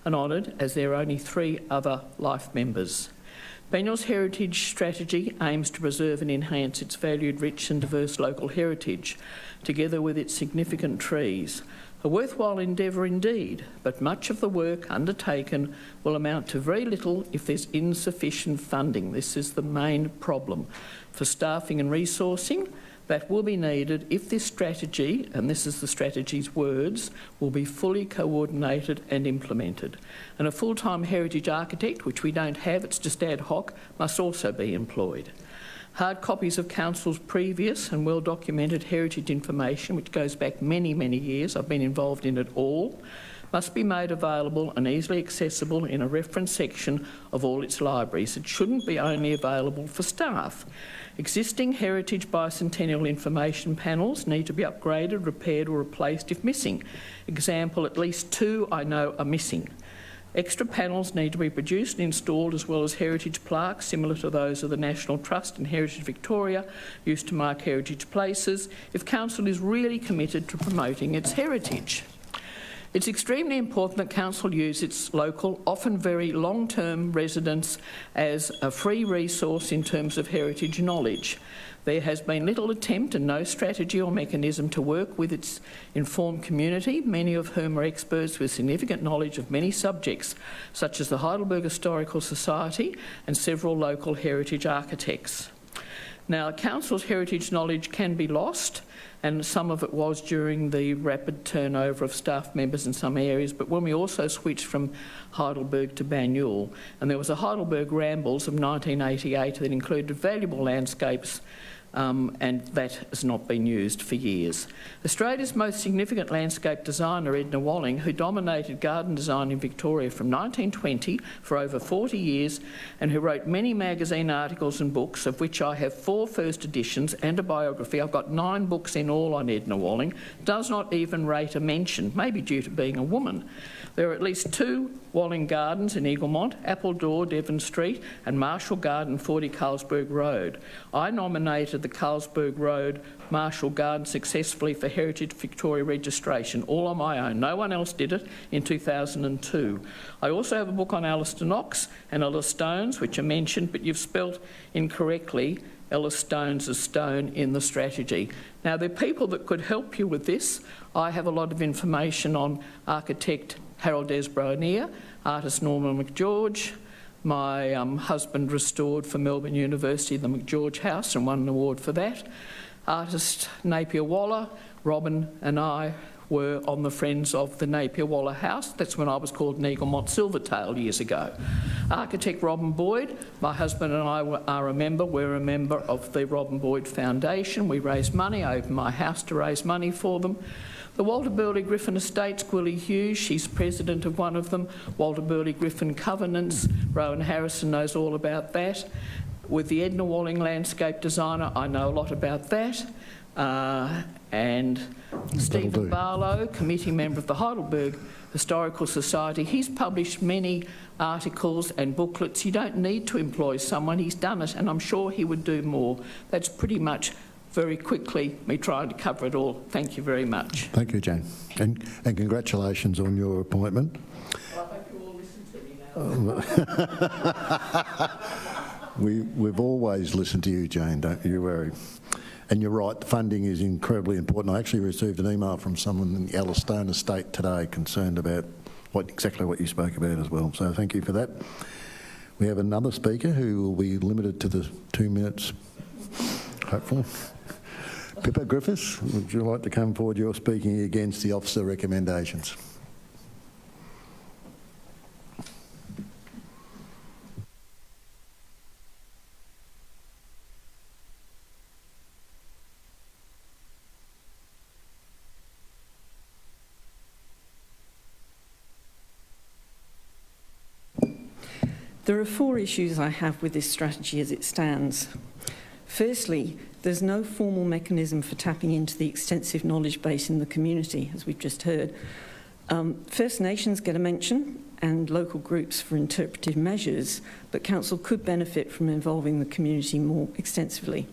and honoured, as there are only 3 other life members. Banyul's heritage strategy aims to preserve and enhance its valued, rich and diverse local heritage, together with its significant trees. A worthwhile endeavour indeed, but much of the work undertaken will amount to very little if there's insufficient funding. This is the main problem. For staffing and resourcing, that will be needed if this strategy, and this is the strategy's words, will be fully coordinated and implemented. And a full-time heritage architect, which we don't have, it's just ad hoc, must also be employed. Hard copies of Council's previous and well-documented heritage information, which goes back many, many years, I've been involved in it all, must be made available and easily accessible in a reference section of all its libraries. It shouldn't be only available for staff. Existing heritage bicentennial information panels need to be upgraded, repaired or replaced if missing. Example, at least 2 I know are missing. Extra panels need to be produced and installed, as well as heritage plaques similar to those of the National Trust and Heritage Victoria, used to mark heritage places, if Council is really committed to promoting its heritage. It's extremely important that Council use its local, often very long-term residents as a free resource in terms of heritage knowledge. There has been little attempt and no strategy or mechanism to work with its informed community, many of whom are experts with significant knowledge of many subjects, such as the Heidelberg Historical Society and several local heritage architects. Now, Council's heritage knowledge can be lost, and some of it was during the rapid turnover of staff members in some areas, but when we also switched from Heidelberg to Banyul, and there was a Heidelberg Rambles of 1988 that included valuable landscapes, and that has not been used for years. Australia's most significant landscape designer, Edna Walling, who dominated garden design in Victoria from 1920 for over 40 years, and who wrote many magazine articles and books, of which I have 4 first editions and a biography. I've got 9 books in all on Edna Walling, does not even rate a mention, maybe due to being a woman. There are at least 2 Walling Gardens in Eaglemont, Appledore, Devon Street, and Marshall Garden, 40 Carlsberg Road. I nominated the Carlsberg Road Marshall Garden successfully for Heritage Victoria registration, all on my own. No one else did it in 2002. I also have a book on Alistair Knox and Ellis Stones, which are mentioned, but you've spelt incorrectly Ellis Stones as stone in the strategy. Now, there are people that could help you with this. I have a lot of information on architect Harold Desbroneer, artist Norman McGeorge. My husband restored for Melbourne University the McGeorge House and won an award for that. Artist Napier Waller, Robin and I were on the Friends of the Napier Waller House. That's when I was called Eaglemont Silvertail years ago. Architect Robin Boyd, my husband and I are a member. We're a member of the Robin Boyd Foundation. We raise money. I opened my house to raise money for them. The Walter Burley Griffin Estates, Gwilly Hughes, she's president of one of them. Walter Burley Griffin Covenants, Rowan Harrison knows all about that. with the Edna Walling landscape designer. I know a lot about that. And Stephen Barlow, committee member of the Heidelberg Historical Society, he's published many articles and booklets. You don't need to employ someone, he's done it, and I'm sure he would do more. That's pretty much very quickly me trying to cover it all. Thank you very much. Thank you, Jane. And congratulations on your appointment. Well, I hope you all listen to me now. We've always listened to you, Jane, don't you worry. And you're right, the funding is incredibly important. I actually received an email from someone in the Yellowstone estate today concerned about exactly what you spoke about as well. So thank you for that. We have another speaker who will be limited to the 2 minutes, hopefully. Pippa Griffiths, would you like to come forward? You're speaking against the officer recommendations. There are 4 issues I have with this strategy as it stands. Firstly, there's no formal mechanism for tapping into the extensive knowledge base in the community, as we've just heard. First Nations get a mention and local groups for interpretive measures, but Council could benefit from involving the community more extensively.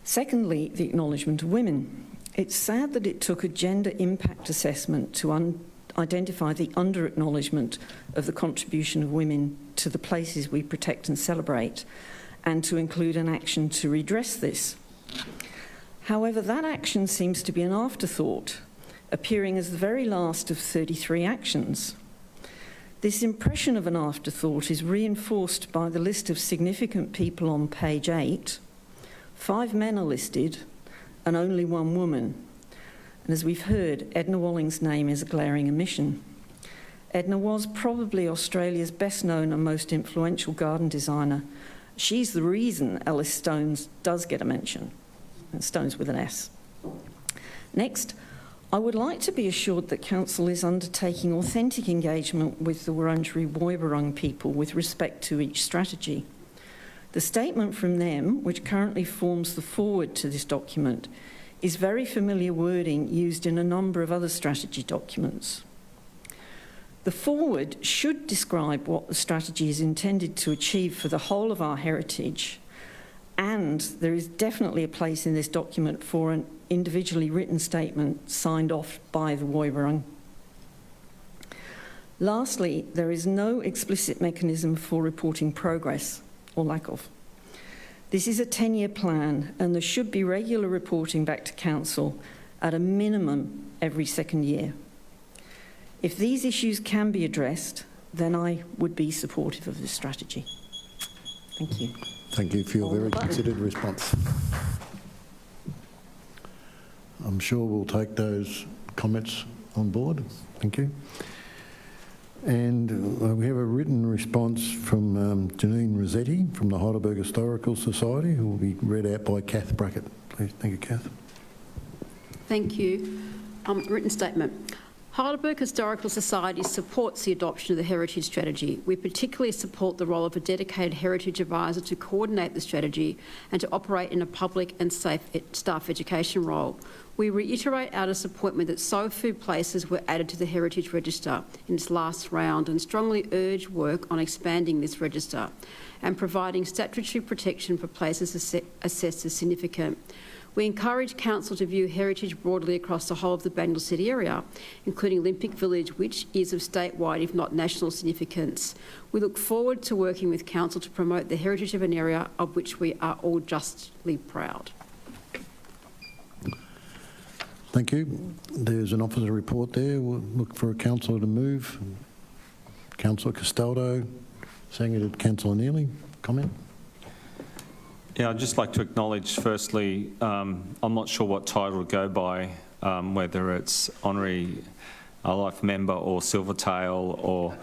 Secondly, the acknowledgement of women. It's sad that it took a gender impact assessment to identify the under-acknowledgement of the contribution of women to the places we protect and celebrate, and to include an action to redress this. However, that action seems to be an afterthought, appearing as the very last of 33 actions. This impression of an afterthought is reinforced by the list of significant people on page 8. 5 men are listed and only 1 woman. And as we've heard, Edna Walling's name is a glaring omission. Edna was probably Australia's best known and most influential garden designer. She's the reason Ellis Stones does get a mention, and Stones with an S. Next, I would like to be assured that Council is undertaking authentic engagement with the Wurundjeri Woiwurrung people with respect to each strategy. The statement from them, which currently forms the foreword to this document, is very familiar wording used in a number of other strategy documents. The foreword should describe what the strategy is intended to achieve for the whole of our heritage, and there is definitely a place in this document for an individually written statement signed off by the Woiwurrung. Lastly, there is no explicit mechanism for reporting progress, or lack of. This is a 10-year plan, and there should be regular reporting back to Council at a minimum every 2nd year. If these issues can be addressed, then I would be supportive of this strategy. Thank you. Thank you for your very considered response. I'm sure we'll take those comments on board. Thank you. And we have a written response from Janine Rossetti from the Heidelberg Historical Society, who will be read out by Kath Brackett. Please, thank you, Kath. Thank you. Written statement. Heidelberg Historical Society supports the adoption of the Heritage Strategy. We particularly support the role of a dedicated heritage advisor to coordinate the strategy and to operate in a public and safe staff education role. We reiterate our disappointment that so few places were added to the Heritage Register in its last round and strongly urge work on expanding this register and providing statutory protection for places assessed as significant. We encourage Council to view heritage broadly across the whole of the Banyule City area, including Olympic Village, which is of statewide, if not national, significance. We look forward to working with Council to promote the heritage of an area of which we are all justly proud. Thank you. There's an officer report there. We'll look for a councillor to move. Councillor Castaldo, seconded Councillor Neely. Comment? Yeah, I'd just like to acknowledge, firstly, I'm not sure what title to go by, whether it's Honorary Life Member or Silvertail or...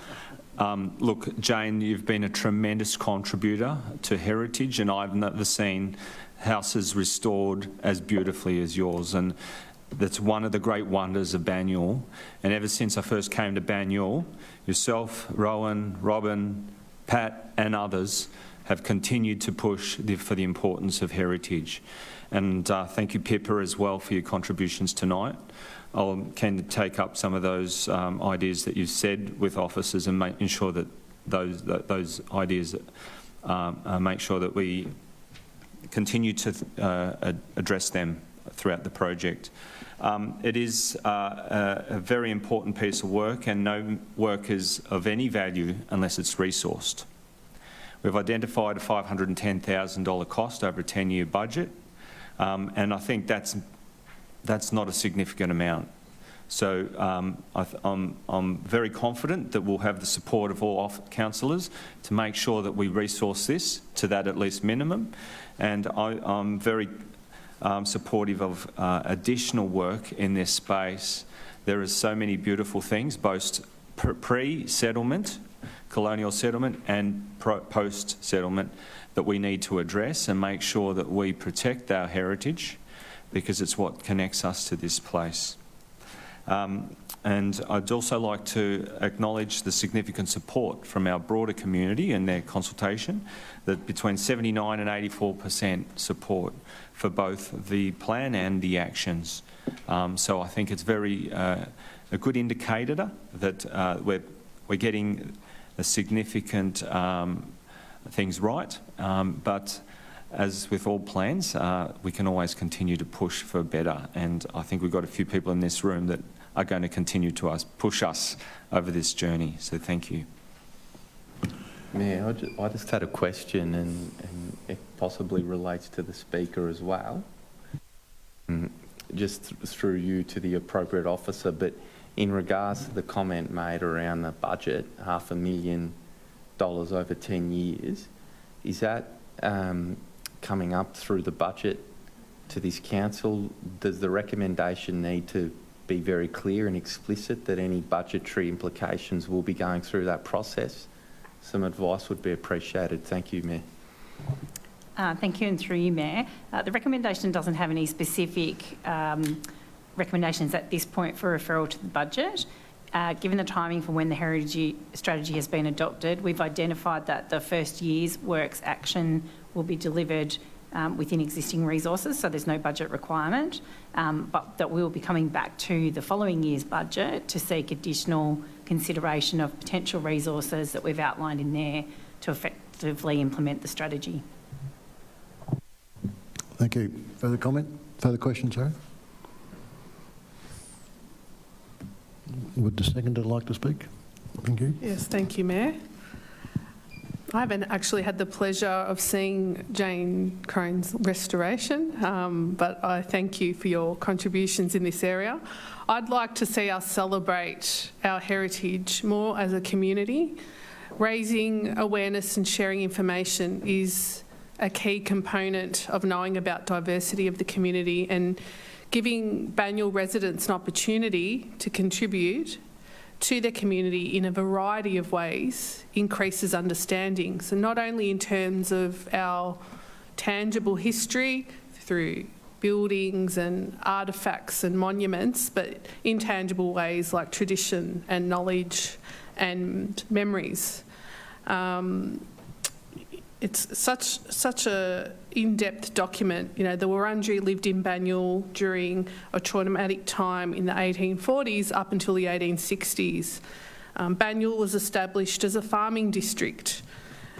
look, Jane, you've been a tremendous contributor to heritage, and I've never seen houses restored as beautifully as yours. And that's one of the great wonders of Banyule. And ever since I first came to Banyule, yourself, Rowan, Robin, Pat and others have continued to push for the importance of heritage. And thank you, Pippa, as well, for your contributions tonight. I'll can take up some of those ideas that you've said with officers and ensure that those ideas make sure that we continue to address them throughout the project. It is a very important piece of work, and no work is of any value unless it's resourced. We've identified a $510,000 cost over a 10-year budget, and I think that's not a significant amount. So I'm very confident that we'll have the support of all councillors to make sure that we resource this to that at least minimum, and I'm very supportive of additional work in this space. There are so many beautiful things, both pre-settlement, colonial settlement, and post-settlement, that we need to address and make sure that we protect our heritage, because it's what connects us to this place. And I'd also like to acknowledge the significant support from our broader community and their consultation, that between 79% and 84% support for both the plan and the actions. So I think it's very a good indicator that we're getting the significant things right, but as with all plans, we can always continue to push for better, and I think we've got a few people in this room that are going to continue to push us over this journey, so thank you. Mayor, I just had a question, and it possibly relates to the speaker as well, just through you to the appropriate officer, but in regards to the comment made around the budget, $500,000 over 10 years, is that coming up through the budget to this council? Does the recommendation need to be very clear and explicit that any budgetary implications will be going through that process? Some advice would be appreciated. Thank you, Mayor. Thank you, and through you, Mayor. The recommendation doesn't have any specific recommendations at this point for referral to the budget. Given the timing for when the heritage strategy has been adopted, we've identified that the first year's works action will be delivered within existing resources, so there's no budget requirement, but that we'll be coming back to the following year's budget to seek additional consideration of potential resources that we've outlined in there to effectively implement the strategy. Thank you. Further comment? Further questions, sorry? Would the seconder like to speak? Thank you. Yes, thank you, Mayor. I haven't actually had the pleasure of seeing Jane Crone's restoration, but I thank you for your contributions in this area. I'd like to see us celebrate our heritage more as a community. Raising awareness and sharing information is a key component of knowing about diversity of the community, and giving Banyule residents an opportunity to contribute to their community in a variety of ways increases understanding. So not only in terms of our tangible history through buildings and artefacts and monuments, but intangible ways like tradition and knowledge and memories. It's such a in-depth document. You know, the Wurundjeri lived in Banyule during a traumatic time in the 1840s up until the 1860s. Banyule was established as a farming district.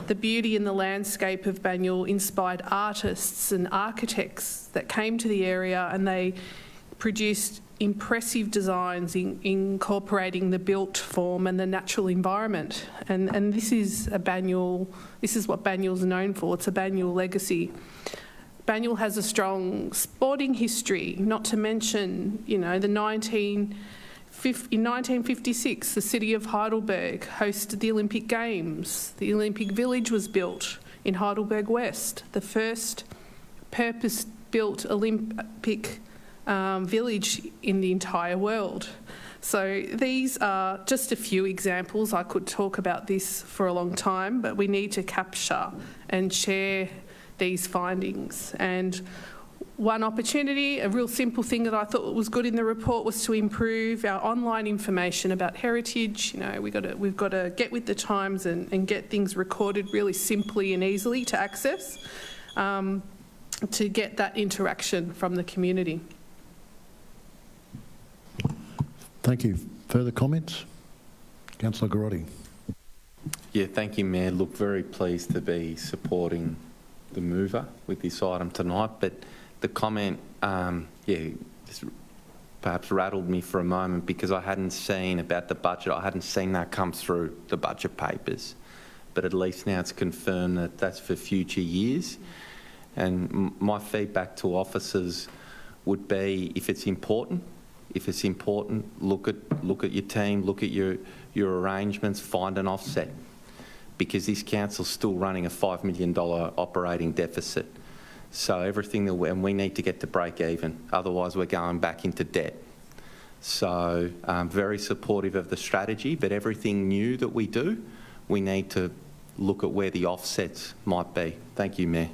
The beauty and the landscape of Banyule inspired artists and architects that came to the area, and they produced impressive designs incorporating the built form and the natural environment. And this is what Banyule's known for. It's a Banyule legacy. Banyule has a strong sporting history, not to mention, you know, in 1956, the city of Heidelberg hosted the Olympic Games. The Olympic Village was built in Heidelberg West, the first purpose-built Olympic village in the entire world. So these are just a few examples. I could talk about this for a long time, but we need to capture and share these findings. And One opportunity, a real simple thing that I thought was good in the report, was to improve our online information about heritage. You know, we've got to get with the times and get things recorded really simply and easily to access, to get that interaction from the community. Thank you. Further comments? Councillor Garotti. Yeah, thank you, Mayor. Look, very pleased to be supporting the mover with this item tonight, but the comment, just perhaps rattled me for a moment because I hadn't seen about the budget. I hadn't seen that come through the budget papers, but at least now it's confirmed that that's for future years. And my feedback to officers would be, if it's important, look at your team, look at your arrangements, find an offset, because this council's still running a $5 million operating deficit. So everything and we need to get to break even, otherwise we're going back into debt. So I'm very supportive of the strategy, but everything new that we do, we need to look at where the offsets might be. Thank you, Mayor.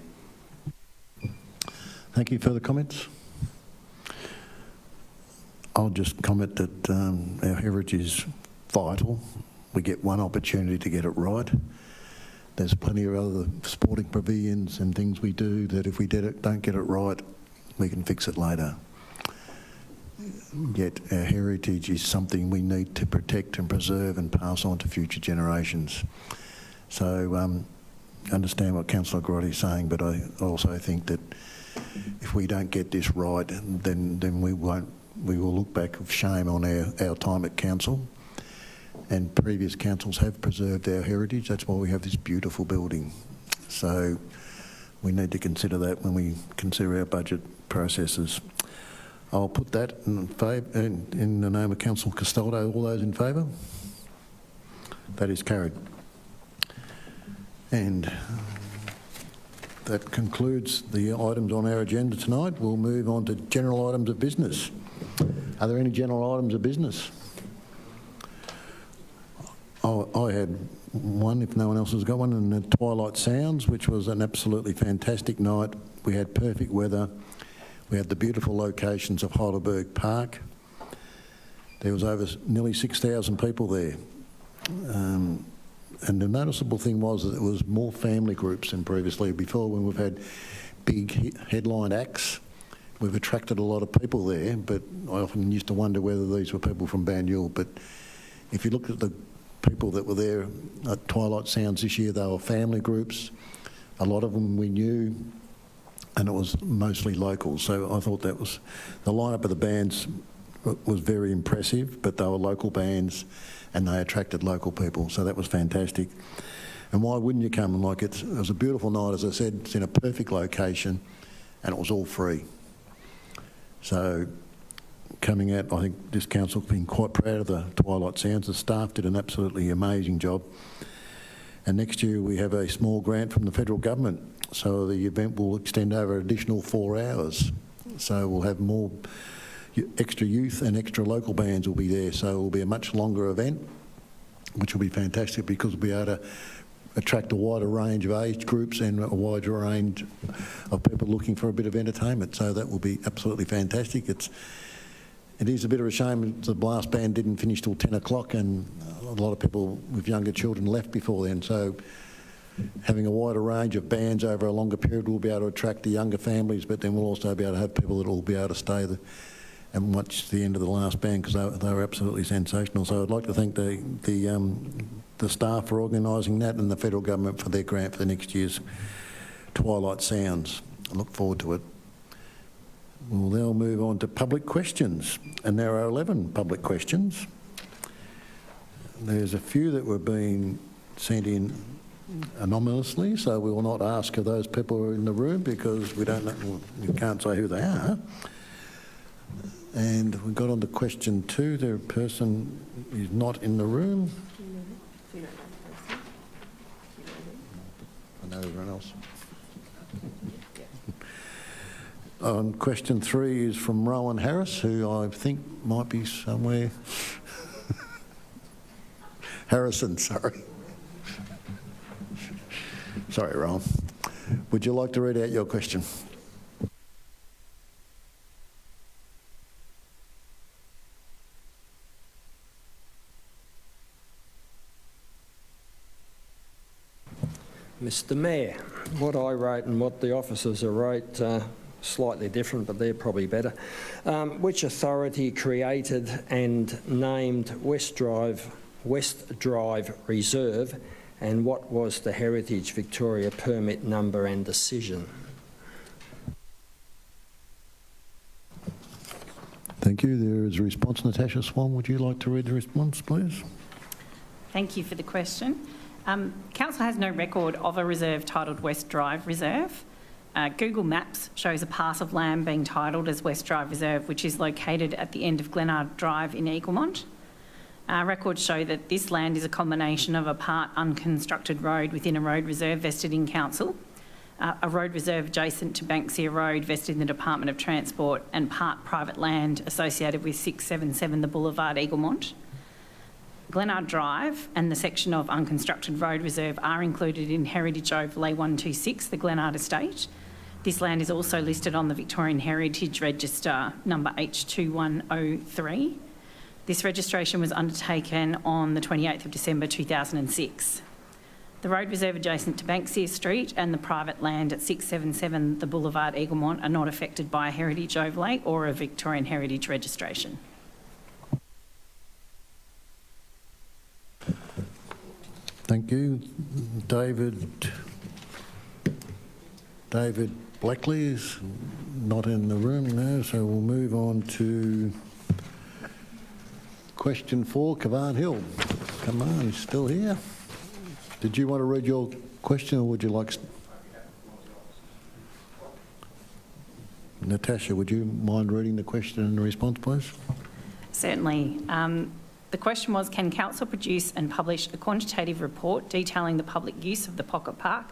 Thank you. Further comments? I'll just comment that our heritage is vital. We get one opportunity to get it right. There's plenty of other sporting pavilions and things we do that if we don't get it right, we can fix it later. Yet our heritage is something we need to protect and preserve and pass on to future generations. So I understand what Councillor Garotti is saying, but I also think that if we don't get this right, then we will look back with shame on our time at council. And previous councils have preserved our heritage. That's why we have this beautiful building. So we need to consider that when we consider our budget processes. I'll put that in the name of Councillor Castaldo. All those in favour? That is carried. And that concludes the items on our agenda tonight. We'll move on to general items of business. Are there any general items of business? I had one, if no one else has got one, and the Twilight Sounds, which was an absolutely fantastic night. We had perfect weather. We had the beautiful locations of Heidelberg Park. There was over nearly 6,000 people there. And the noticeable thing was that there was more family groups than previously. Before, when we've had big headline acts, we've attracted a lot of people there, but I often used to wonder whether these were people from Banyule. But if you look at the people that were there at Twilight Sounds this year, they were family groups. A lot of them we knew, and it was mostly local. So I thought that was, the lineup of the bands was very impressive, but they were local bands and they attracted local people. So that was fantastic. And why wouldn't you come? Like it was a beautiful night, as I said, it's in a perfect location and it was all free. So coming out, I think this council's been quite proud of the Twilight Sounds. The staff did an absolutely amazing job. And next year we have a small grant from the federal government. So the event will extend over an additional 4 hours. So we'll have more extra youth and extra local bands will be there. So it will be a much longer event, which will be fantastic because we'll be able to attract a wider range of age groups and a wider range of people looking for a bit of entertainment. So that will be absolutely fantastic. It is a bit of a shame the blast band didn't finish till 10 o'clock and a lot of people with younger children left before then. So having a wider range of bands over a longer period will be able to attract the younger families, but then we'll also be able to have people that will be able to stay there and watch the end of the last band because they were absolutely sensational. So I'd like to thank the staff for organising that and the federal government for their grant for the next year's Twilight Sounds. I look forward to it. We'll now move on to public questions, and there are 11 public questions. There's a few that were being sent in anonymously, so we will not ask if those people are in the room because we don't know, we can't say who they are. And we got on to question 2. The person is not in the room. I know everyone else. Question 3 is from Rowan Harris, who I think might be somewhere. Harrison, sorry. Sorry, Rowan. Would you like to read out your question? Mr Mayor, what I wrote and what the officers wrote slightly different, but they're probably better. Which authority created and named West Drive Reserve, and what was the Heritage Victoria permit number and decision? Thank you. There is a response. Natasha Swan, would you like to read the response, please? Thank you for the question. Council has no record of a reserve titled West Drive Reserve. Google Maps shows a parcel of land being titled as West Drive Reserve, which is located at the end of Glenard Drive in Eaglemont. Records show that this land is a combination of a part unconstructed road within a road reserve vested in council, a road reserve adjacent to Banksia Road vested in the Department of Transport, and part private land associated with 677 The Boulevard, Eaglemont. Glenard Drive and the section of unconstructed road reserve are included in Heritage Overlay 126, the Glenard Estate. This land is also listed on the Victorian Heritage Register number H2103. This registration was undertaken on the 28th of December 2006. The road reserve adjacent to Banksia Street and the private land at 677 The Boulevard, Eaglemont are not affected by a heritage overlay or a Victorian Heritage registration. Thank you. David Blackley is not in the room now, so we'll move on to question 4, Cavan Hill. Come on, he's still here. Did you want to read your question, or would you like... Natasha, would you mind reading the question and the response, please? Certainly. The question was, can council produce and publish a quantitative report detailing the public use of the Pocket Park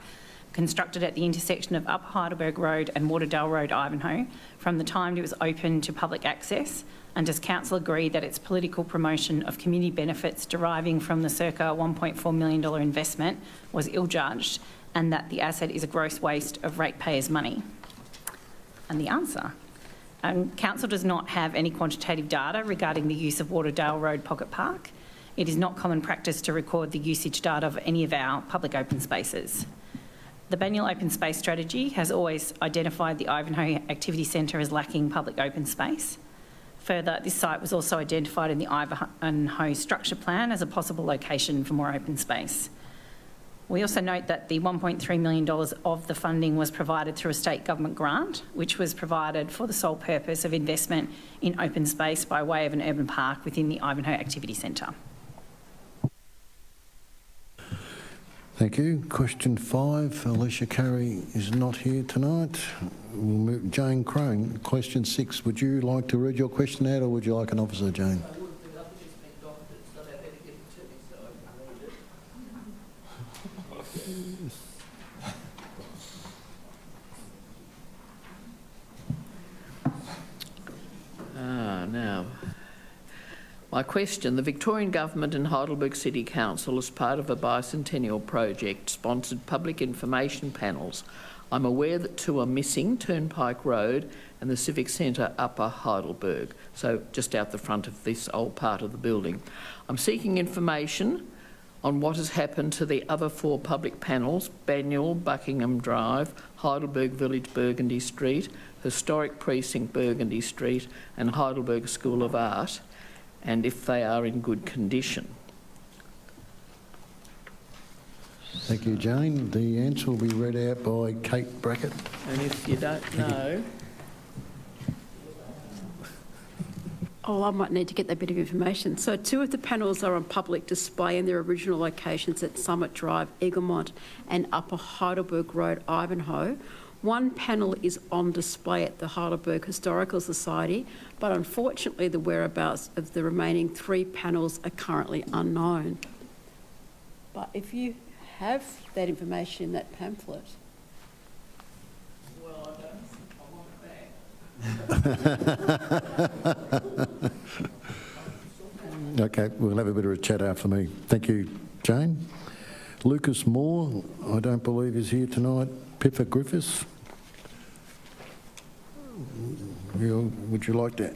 constructed at the intersection of Upper Heidelberg Road and Waterdale Road, Ivanhoe, from the time it was open to public access? And does council agree that its political promotion of community benefits deriving from the circa $1.4 million investment was ill-judged, and that the asset is a gross waste of ratepayers' money? And the answer: council does not have any quantitative data regarding the use of Waterdale Road Pocket Park. It is not common practice to record the usage data of any of our public open spaces. The Banyule Open Space Strategy has always identified the Ivanhoe Activity Centre as lacking public open space. Further, this site was also identified in the Ivanhoe Structure Plan as a possible location for more open space. We also note that the $1.3 million of the funding was provided through a state government grant, which was provided for the sole purpose of investment in open space by way of an urban park within the Ivanhoe Activity Centre. Thank you. Question 5, Alicia Curry is not here tonight. We'll move. Jane Crone, question 6. Would you like to read your question out, or would you like an officer, Jane? Now, my question: the Victorian Government and Heidelberg City Council, as part of a bicentennial project, sponsored public information panels. I'm aware that 2 are missing: Turnpike Road and the Civic Centre, Upper Heidelberg, so just out the front of this old part of the building. I'm seeking information on what has happened to the other 4 public panels: Banyule, Buckingham Drive, Heidelberg Village, Burgundy Street, Historic Precinct, Burgundy Street, and Heidelberg School of Art, and if they are in good condition. Thank you, Jane. The answer will be read out by Kate Brackett. And if you don't know... Oh, I might need to get that bit of information. So 2 of the panels are on public display in their original locations at Summit Drive, Eaglemont, and Upper Heidelberg Road, Ivanhoe. 1 panel is on display at the Heidelberg Historical Society, but unfortunately the whereabouts of the remaining 3 panels are currently unknown. But if you have that information in that pamphlet... Well, I want it back. Okay, we'll have a bit of a chat after me. Thank you, Jane. Lucas Moore, I don't believe is here tonight. Pippa Griffiths. Would you like to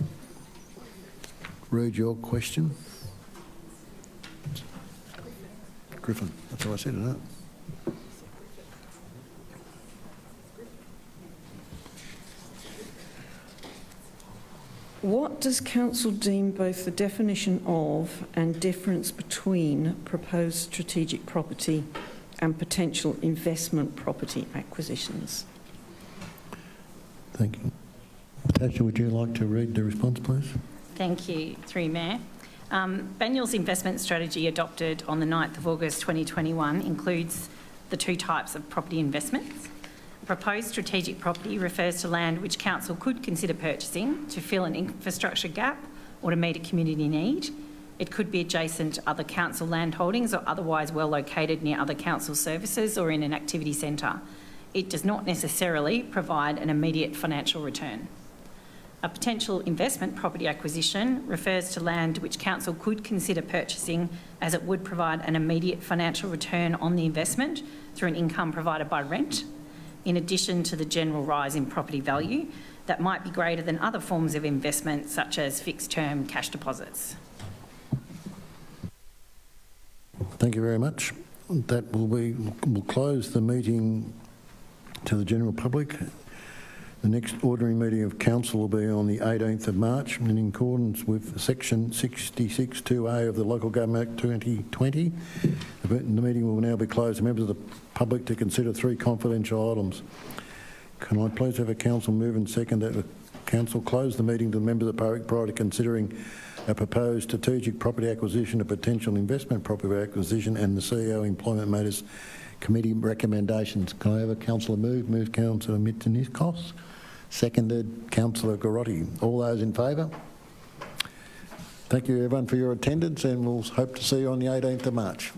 read your question? Griffin, that's what I said, isn't it? What does council deem both the definition of and difference between proposed strategic property and potential investment property acquisitions? Thank you. Natasha, would you like to read the response, please? Thank you, through Mayor. Banyul's investment strategy adopted on the 9th of August 2021 includes the two types of property investments. A proposed strategic property refers to land which council could consider purchasing to fill an infrastructure gap or to meet a community need. It could be adjacent to other council land holdings or otherwise well located near other council services or in an activity centre. It does not necessarily provide an immediate financial return. A potential investment property acquisition refers to land which council could consider purchasing as it would provide an immediate financial return on the investment through an income provided by rent, in addition to the general rise in property value that might be greater than other forms of investment such as fixed-term cash deposits. Thank you very much. We'll close the meeting to the general public. The next ordinary meeting of council will be on the 18th of March in accordance with section 66(2)(a) of the Local Government Act 2020. The meeting will now be closed to members of the public to consider 3 confidential items. Can I please have a council move and second that the council close the meeting to the members of the public prior to considering a proposed strategic property acquisition, a potential investment property acquisition and the CEO Employment Matters Committee recommendations. Can I have a councillor move? Move Councillor Mitsonikos. Seconded Councillor Garotti. All those in favour? Thank you everyone for your attendance and we'll hope to see you on the 18th of March.